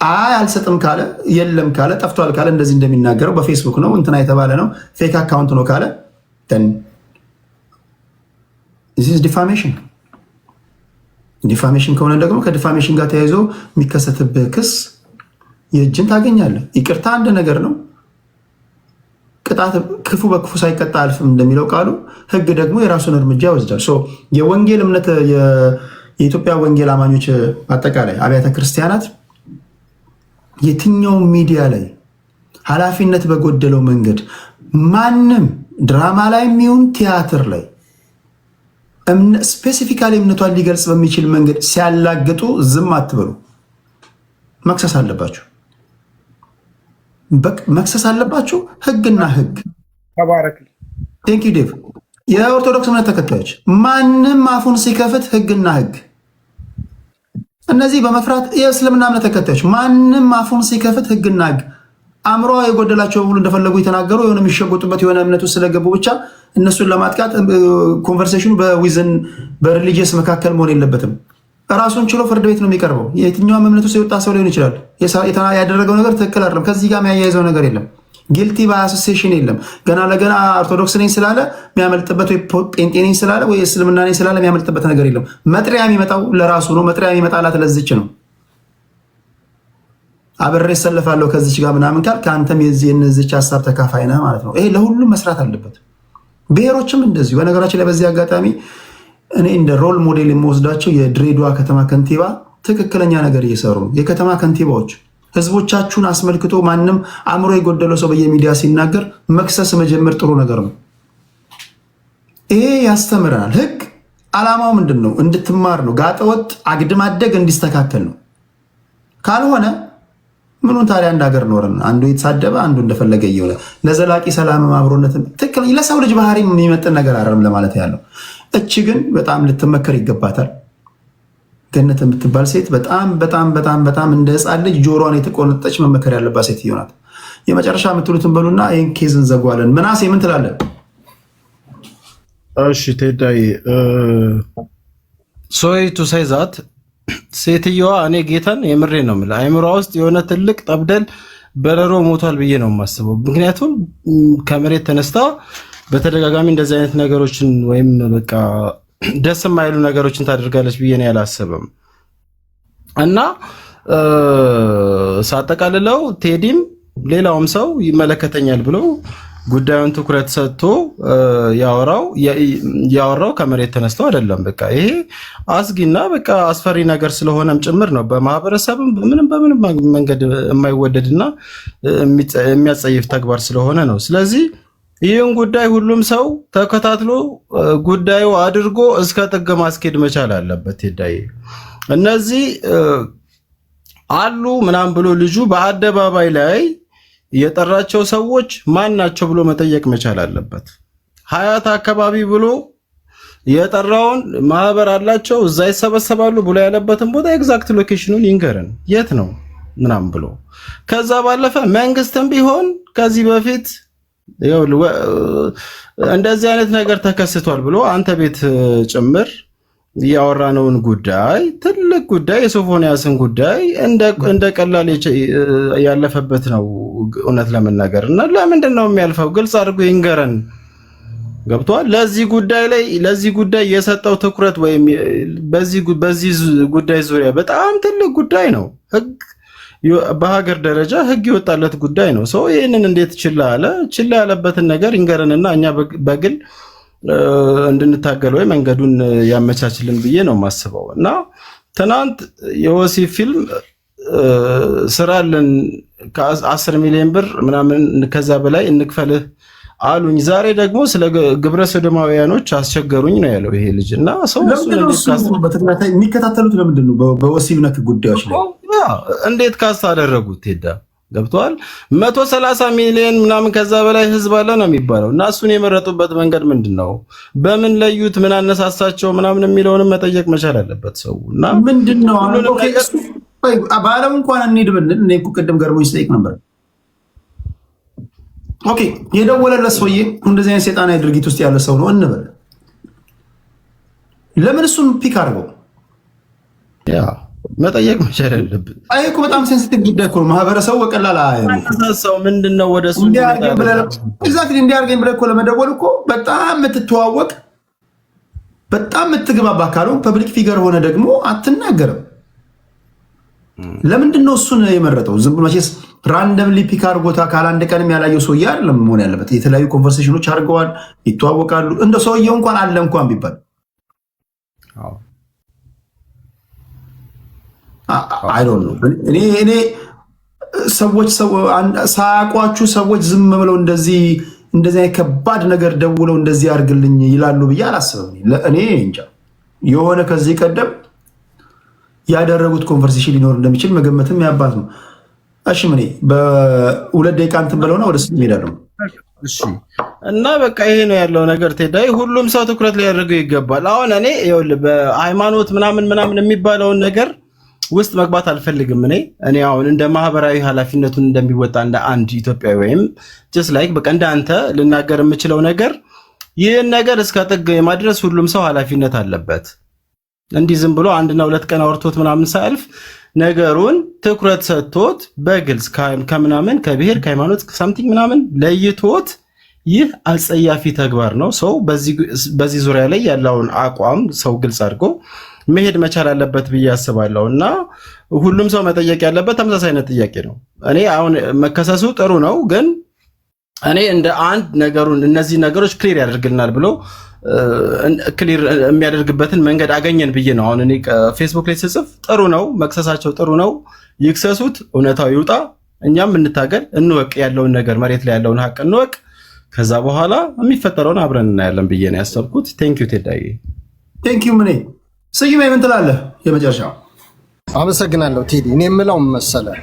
አይ አልሰጥም ካለ የለም ካለ ጠፍቷል ካለ እንደዚህ እንደሚናገረው በፌስቡክ ነው እንትና የተባለ ነው ፌክ አካውንት ነው ካለ ዲፋሜሽን ከሆነ ደግሞ ከዲፋሜሽን ጋር ተያይዞ የሚከሰትብህ ክስ የእጅን ታገኛለህ። ይቅርታ አንድ ነገር ነው። ቅጣት ክፉ በክፉ ሳይቀጣ አልፍም እንደሚለው ቃሉ፣ ህግ ደግሞ የራሱን እርምጃ ይወስዳል። የወንጌል እምነት የኢትዮጵያ ወንጌል አማኞች አጠቃላይ አብያተ ክርስቲያናት የትኛው ሚዲያ ላይ ኃላፊነት በጎደለው መንገድ ማንም ድራማ ላይ የሚሆን ቲያትር ላይ ስፔሲፊካሊ እምነቷን ሊገልጽ በሚችል መንገድ ሲያላግጡ ዝም አትበሉ። መክሰስ አለባችሁ። መክሰስ አለባችሁ። ህግና ህግ። ተባረክ። ቴንክ ዩ ዴቭ። የኦርቶዶክስ እምነት ተከታዮች ማንም አፉን ሲከፍት ህግና ህግ። እነዚህ በመፍራት የእስልምና እምነት ተከታዮች ማንም አፉን ሲከፍት ህግና ህግ። አእምሮ የጎደላቸው ሁሉ እንደፈለጉ የተናገሩ የሆነ የሚሸጉጡበት የሆነ እምነት ውስጥ ስለገቡ ብቻ እነሱን ለማጥቃት ኮንቨርሴሽኑ በሪሊጂየስ መካከል መሆን የለበትም። ራሱን ችሎ ፍርድ ቤት ነው የሚቀርበው። የትኛውም እምነት ውስጥ የወጣ ሰው ሊሆን ይችላል። ያደረገው ነገር ትክክል አይደለም። ከዚህ ጋር የሚያያይዘው ነገር የለም። ጊልቲ ባይ አሶሲዬሽን የለም። ገና ለገና ኦርቶዶክስ ነኝ ስላለ የሚያመልጥበት ወይ ጴንጤ ነኝ ስላለ ወይ እስልምና ነኝ ስላለ የሚያመልጥበት ነገር የለም። መጥሪያ የሚመጣው ለራሱ ነው። መጥሪያ የሚመጣላት ለዚች ነው። አብሬ እሰለፋለሁ ከዚች ጋር ምናምን ካል ከአንተም የዚች ሀሳብ ተካፋይ ነህ ማለት ነው። ይሄ ለሁሉም መስራት አለበት። ብሔሮችም እንደዚሁ። በነገራችን ላይ በዚህ አጋጣሚ እኔ እንደ ሮል ሞዴል የምወስዳቸው የድሬዳዋ ከተማ ከንቲባ ትክክለኛ ነገር እየሰሩ ነው። የከተማ ከንቲባዎች ህዝቦቻችሁን አስመልክቶ ማንም አእምሮ የጎደለው ሰው በየሚዲያ ሲናገር መክሰስ መጀመር ጥሩ ነገር ነው። ይሄ ያስተምረናል። ህግ ዓላማው ምንድን ነው? እንድትማር ነው። ጋጠወጥ አግድም አደግ እንዲስተካከል ነው። ካልሆነ ምኑን ታዲያ አንድ ሀገር ኖረን አንዱ የተሳደበ አንዱ እንደፈለገ እየሆነ ለዘላቂ ሰላም አብሮነትን ትክክል ለሰው ልጅ ባህሪ የሚመጥን ነገር አይደለም ለማለት ያለው። እቺ ግን በጣም ልትመከር ይገባታል። ገነት የምትባል ሴት በጣም በጣም በጣም በጣም እንደ ህፃን ልጅ ጆሮዋን የተቆነጠች መመከር ያለባት ሴት ይሆናል። የመጨረሻ የምትሉትን በሉና ይህን ኬዝ እንዘጓለን። ምናሴ ምን ትላለን? እሺ ቴዳይ ሶሪ ቱ ሴይ ዛት ሴትየዋ እኔ ጌታን የምሬ ነው የምልህ አይምሯ ውስጥ የሆነ ትልቅ ጠብደል በረሮ ሞቷል ብዬ ነው የማስበው። ምክንያቱም ከመሬት ተነስታ በተደጋጋሚ እንደዚህ አይነት ነገሮችን ወይም በቃ ደስ የማይሉ ነገሮችን ታደርጋለች ብዬ ነው ያላሰበም እና ሳጠቃልለው ቴዲም ሌላውም ሰው ይመለከተኛል ብሎ ጉዳዩን ትኩረት ሰጥቶ ያወራው ከመሬት ተነስቶ አይደለም። በቃ ይሄ አስጊና በቃ አስፈሪ ነገር ስለሆነም ጭምር ነው። በማህበረሰብም በምንም መንገድ የማይወደድና የሚያጸይፍ ተግባር ስለሆነ ነው። ስለዚህ ይህን ጉዳይ ሁሉም ሰው ተከታትሎ ጉዳዩ አድርጎ እስከ ጥግ ማስኬድ መቻል አለበት። ቴዳይ እነዚህ አሉ ምናምን ብሎ ልጁ በአደባባይ ላይ የጠራቸው ሰዎች ማን ናቸው ብሎ መጠየቅ መቻል አለበት። ሀያት አካባቢ ብሎ የጠራውን ማህበር አላቸው እዛ ይሰበሰባሉ ብሎ ያለበትን ቦታ ኤግዛክት ሎኬሽኑን ይንገረን የት ነው ምናምን ብሎ ከዛ ባለፈ መንግስትም ቢሆን ከዚህ በፊት እንደዚህ አይነት ነገር ተከስቷል ብሎ አንተ ቤት ጭምር ያወራነውን ጉዳይ ትልቅ ጉዳይ የሶፎንያስን ጉዳይ እንደ ቀላል ያለፈበት ነው እውነት ለመናገር እና ለምንድን ነው የሚያልፈው? ግልጽ አድርጎ ይንገረን። ገብቷል? ለዚህ ጉዳይ የሰጠው ትኩረት ወይም በዚህ ጉዳይ ዙሪያ በጣም ትልቅ ጉዳይ ነው። በሀገር ደረጃ ህግ የወጣለት ጉዳይ ነው። ሰው ይህንን እንዴት ችላ አለ? ችላ ያለበትን ነገር ይንገረንና እኛ በግል እንድንታገል ወይ መንገዱን ያመቻችልን ብዬ ነው የማስበው። እና ትናንት የወሲብ ፊልም ስራልን ከ10 ሚሊዮን ብር ምናምን ከዛ በላይ እንክፈልህ አሉኝ። ዛሬ ደግሞ ስለ ግብረ ሰዶማውያኖች አስቸገሩኝ ነው ያለው ይሄ ልጅ። እና ሰው በተከታታይ የሚከታተሉት ለምንድን ነው? በወሲብ ነክ ጉዳዮች ላይ እንዴት ካስ አደረጉት? ሄዳ ገብቷል። 130 ሚሊዮን ምናምን ከዛ በላይ ህዝብ አለ ነው የሚባለው። እና እሱን የመረጡበት መንገድ ምንድን ነው? በምን ለዩት? ምን አነሳሳቸው? ምናምን የሚለውንም መጠየቅ መቻል አለበት ሰው። እና ምንድን ነው ባለው እንኳን እንሂድ ብንል እኔ እኮ ቅድም ገርሞኝ ስጠይቅ ነበር። ኦኬ የደወለለት ሰውዬ እንደዚህ አይነት ሰይጣናዊ ድርጊት ውስጥ ያለ ሰው ነው እንበል። ለምን እሱን ፒክ አድርገው ያ መጠየቅ መቻል አለበት። አይ እኮ በጣም ሴንሲቲቭ ጉዳይ እኮ ነው። ማህበረሰቡ በቀላል ሰው ምንድነው ወደሱ እንዲያርገኝ ብለህ እኮ ለመደወል እኮ በጣም የምትተዋወቅ በጣም የምትግባባ ካልሆንክ ፐብሊክ ፊገር ሆነ ደግሞ አትናገርም። ለምንድን ነው እሱን የመረጠው? ዝም ብሎ መቼስ ራንደምሊ ፒክ አድርጎታ ካላንድ ቀንም ያላየው ሰውዬ አይደለም መሆን ያለበት። የተለያዩ ኮንቨርሴሽኖች አድርገዋል፣ ይተዋወቃሉ። እንደ ሰውየው እንኳን አለ እንኳን ቢባል አይ ዶንት ኖ እኔ ሰዎች ሳያውቋችሁ ሰዎች ዝም ብለው እንደዚህ ከባድ ነገር ደውለው እንደዚህ አድርግልኝ ይላሉ ብዬ አላስብም። እኔ እንጃ የሆነ ከዚህ ቀደም ያደረጉት ኮንቨርሴሽን ሊኖር እንደሚችል መገመትም ያባት ነው። እሺ ምን በሁለት ደቂቃ እንትን ብለውና ወደ ስም ሄዳለሁ። እሺ እና በቃ ይሄ ነው ያለው ነገር። ቴዳይ ሁሉም ሰው ትኩረት ሊያደርገው ይገባል። አሁን እኔ ይኸውልህ በሃይማኖት ምናምን የሚባለውን ነገር ውስጥ መግባት አልፈልግም። እኔ አሁን እንደ ማህበራዊ ኃላፊነቱን እንደሚወጣ እንደ አንድ ኢትዮጵያዊ ወይም ጀስት ላይክ በቃ እንደ አንተ ልናገር የምችለው ነገር ይህን ነገር እስከ ጥግ የማድረስ ሁሉም ሰው ኃላፊነት አለበት። እንዲህ ዝም ብሎ አንድና ሁለት ቀን አውርቶት ምናምን ሳያልፍ ነገሩን ትኩረት ሰጥቶት በግልጽ ከምናምን ከብሔር ከሃይማኖት ሳምቲንግ ምናምን ለይቶት ይህ አጸያፊ ተግባር ነው። ሰው በዚህ ዙሪያ ላይ ያለውን አቋም ሰው ግልጽ አድርጎ መሄድ መቻል አለበት ብዬ አስባለሁ። እና ሁሉም ሰው መጠየቅ ያለበት ተመሳሳይ አይነት ጥያቄ ነው። እኔ አሁን መከሰሱ ጥሩ ነው፣ ግን እኔ እንደ አንድ ነገሩን እነዚህ ነገሮች ክሊር ያደርግልናል ብሎ ክሊር የሚያደርግበትን መንገድ አገኘን ብዬ ነው። አሁን እኔ ፌስቡክ ላይ ስጽፍ ጥሩ ነው መክሰሳቸው፣ ጥሩ ነው ይክሰሱት፣ እውነታው ይውጣ፣ እኛም እንታገል፣ እንወቅ፣ ያለውን ነገር መሬት ላይ ያለውን ሀቅ እንወቅ፣ ከዛ በኋላ የሚፈጠረውን አብረን እናያለን ብዬ ነው ያሰብኩት። ቴንኪዩ ቴዳዬ። ቴንኪዩ ምን ስዩም ምን ትላለህ? የመጨረሻው አመሰግናለሁ ቴዲ። እኔ የምለው መሰለህ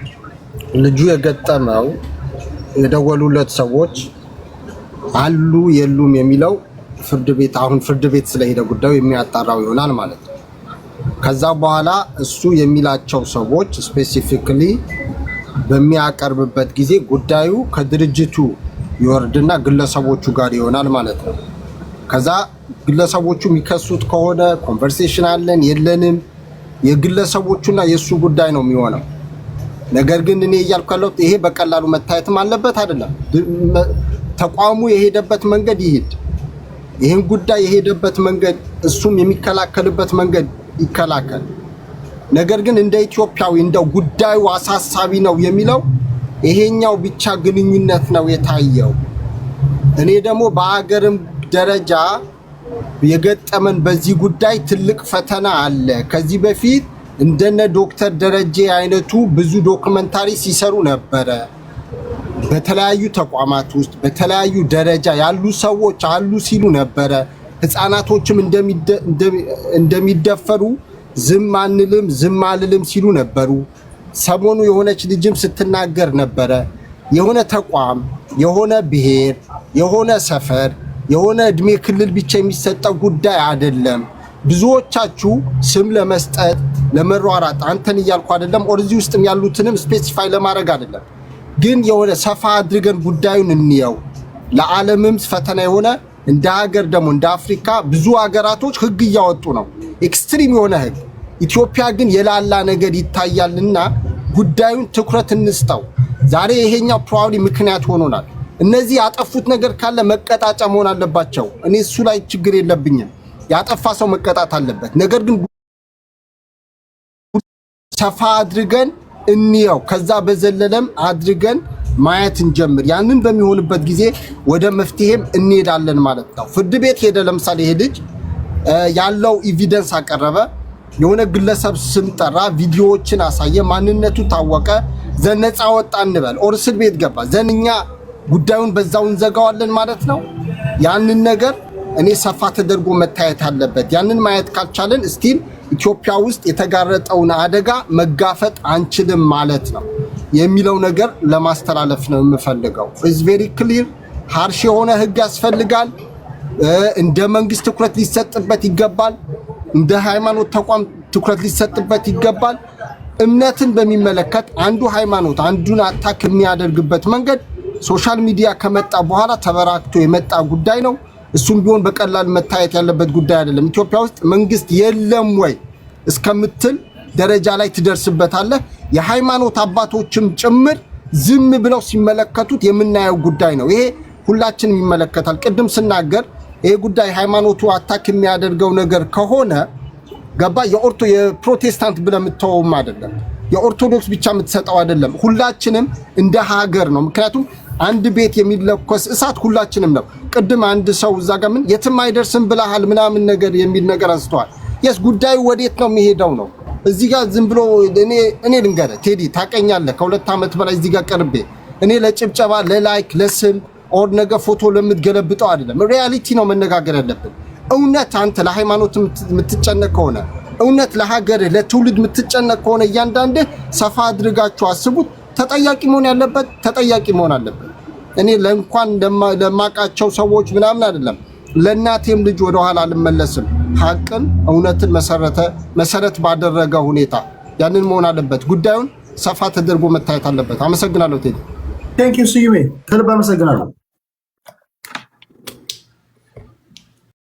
ልጁ የገጠመው የደወሉለት ሰዎች አሉ የሉም የሚለው ፍርድ ቤት አሁን ፍርድ ቤት ስለሄደ ጉዳዩ የሚያጣራው ይሆናል ማለት ነው። ከዛ በኋላ እሱ የሚላቸው ሰዎች ስፔሲፊካሊ በሚያቀርብበት ጊዜ ጉዳዩ ከድርጅቱ ይወርድና ግለሰቦቹ ጋር ይሆናል ማለት ነው። ከዛ ግለሰቦቹ የሚከሱት ከሆነ ኮንቨርሴሽን አለን የለንም የግለሰቦቹና የሱ ጉዳይ ነው የሚሆነው። ነገር ግን እኔ እያልኩ ያለሁት ይሄ በቀላሉ መታየትም አለበት አይደለም። ተቋሙ የሄደበት መንገድ ይሄድ፣ ይሄን ጉዳይ የሄደበት መንገድ እሱም የሚከላከልበት መንገድ ይከላከል። ነገር ግን እንደ ኢትዮጵያዊ እንደው ጉዳዩ አሳሳቢ ነው የሚለው ይሄኛው ብቻ ግንኙነት ነው የታየው። እኔ ደግሞ በአገርም ደረጃ የገጠመን በዚህ ጉዳይ ትልቅ ፈተና አለ። ከዚህ በፊት እንደነ ዶክተር ደረጀ አይነቱ ብዙ ዶክመንታሪ ሲሰሩ ነበረ። በተለያዩ ተቋማት ውስጥ በተለያዩ ደረጃ ያሉ ሰዎች አሉ ሲሉ ነበረ። ህፃናቶችም እንደሚደፈሩ ዝም አንልም ዝም አልልም ሲሉ ነበሩ። ሰሞኑ የሆነች ልጅም ስትናገር ነበረ። የሆነ ተቋም፣ የሆነ ብሔር፣ የሆነ ሰፈር፣ የሆነ እድሜ ክልል ብቻ የሚሰጠው ጉዳይ አይደለም። ብዙዎቻችሁ ስም ለመስጠት ለመሯሯጥ አንተን እያልኩ አይደለም፣ ኦርዚ ውስጥም ያሉትንም ስፔሲፋይ ለማድረግ አይደለም። ግን የሆነ ሰፋ አድርገን ጉዳዩን እንየው። ለዓለምም ፈተና የሆነ እንደ ሀገር ደግሞ እንደ አፍሪካ ብዙ ሀገራቶች ህግ እያወጡ ነው፣ ኤክስትሪም የሆነ ህግ። ኢትዮጵያ ግን የላላ ነገር ይታያልና ጉዳዩን ትኩረት እንስጠው። ዛሬ ይሄኛው ፕሮባብሊ ምክንያት ሆኖናል። እነዚህ ያጠፉት ነገር ካለ መቀጣጫ መሆን አለባቸው። እኔ እሱ ላይ ችግር የለብኝም። ያጠፋ ሰው መቀጣት አለበት። ነገር ግን ሰፋ አድርገን እንየው። ከዛ በዘለለም አድርገን ማየት እንጀምር። ያንን በሚሆንበት ጊዜ ወደ መፍትሄም እንሄዳለን ማለት ነው። ፍርድ ቤት ሄደ፣ ለምሳሌ ይሄ ልጅ ያለው ኤቪደንስ አቀረበ፣ የሆነ ግለሰብ ስም ጠራ፣ ቪዲዮዎችን አሳየ፣ ማንነቱ ታወቀ፣ ዘነፃ ወጣ እንበል፣ ኦር እስር ቤት ገባ፣ ዘንኛ ጉዳዩን በዛው እንዘጋዋለን ማለት ነው። ያንን ነገር እኔ ሰፋ ተደርጎ መታየት አለበት። ያንን ማየት ካልቻለን ስቲል ኢትዮጵያ ውስጥ የተጋረጠውን አደጋ መጋፈጥ አንችልም ማለት ነው የሚለው ነገር ለማስተላለፍ ነው የምፈልገው። ኢዝ ቬሪ ክሊር። ሃርሽ የሆነ ህግ ያስፈልጋል። እንደ መንግስት ትኩረት ሊሰጥበት ይገባል። እንደ ሃይማኖት ተቋም ትኩረት ሊሰጥበት ይገባል። እምነትን በሚመለከት አንዱ ሃይማኖት አንዱን አታክ የሚያደርግበት መንገድ ሶሻል ሚዲያ ከመጣ በኋላ ተበራክቶ የመጣ ጉዳይ ነው። እሱም ቢሆን በቀላል መታየት ያለበት ጉዳይ አይደለም። ኢትዮጵያ ውስጥ መንግስት የለም ወይ እስከምትል ደረጃ ላይ ትደርስበታለህ። የሃይማኖት አባቶችም ጭምር ዝም ብለው ሲመለከቱት የምናየው ጉዳይ ነው። ይሄ ሁላችንም ይመለከታል። ቅድም ስናገር ይሄ ጉዳይ ሃይማኖቱ አታክ የሚያደርገው ነገር ከሆነ ገባ የፕሮቴስታንት ብለህ የምትተወውም አይደለም፣ የኦርቶዶክስ ብቻ የምትሰጠው አይደለም። ሁላችንም እንደ ሀገር ነው። ምክንያቱም አንድ ቤት የሚለኮስ እሳት ሁላችንም ነው። ቅድም አንድ ሰው እዛ ጋር ምን የትም አይደርስም ብለሃል ምናምን ነገር የሚል ነገር አንስተዋል። የስ ጉዳዩ ወዴት ነው የሚሄደው ነው። እዚህ ጋር ዝም ብሎ እኔ ልንገርህ ቴዲ ታውቀኛለህ፣ ከ2 ዓመት በላይ እዚህ ጋር ቀርቤ እኔ ለጭብጨባ ለላይክ ለስም ኦር ነገ ፎቶ ለምትገለብጠው አይደለም። ሪያሊቲ ነው መነጋገር ያለብን። እውነት አንተ ለሃይማኖት የምትጨነቅ ከሆነ እውነት ለሀገርህ ለትውልድ የምትጨነቅ ከሆነ እያንዳንድህ ሰፋ አድርጋችሁ አስቡት። ተጠያቂ መሆን ያለበት ተጠያቂ መሆን አለበት። እኔ ለእንኳን ለማቃቸው ሰዎች ምናምን አይደለም፣ ለእናቴም ልጅ ወደኋላ አልመለስም። ሀቅን እውነትን መሰረት ባደረገ ሁኔታ ያንን መሆን አለበት። ጉዳዩን ሰፋ ተደርጎ መታየት አለበት። አመሰግናለሁ ቴዲ። ቴንክ ዩ ስዩሜ፣ ከልብ አመሰግናለሁ።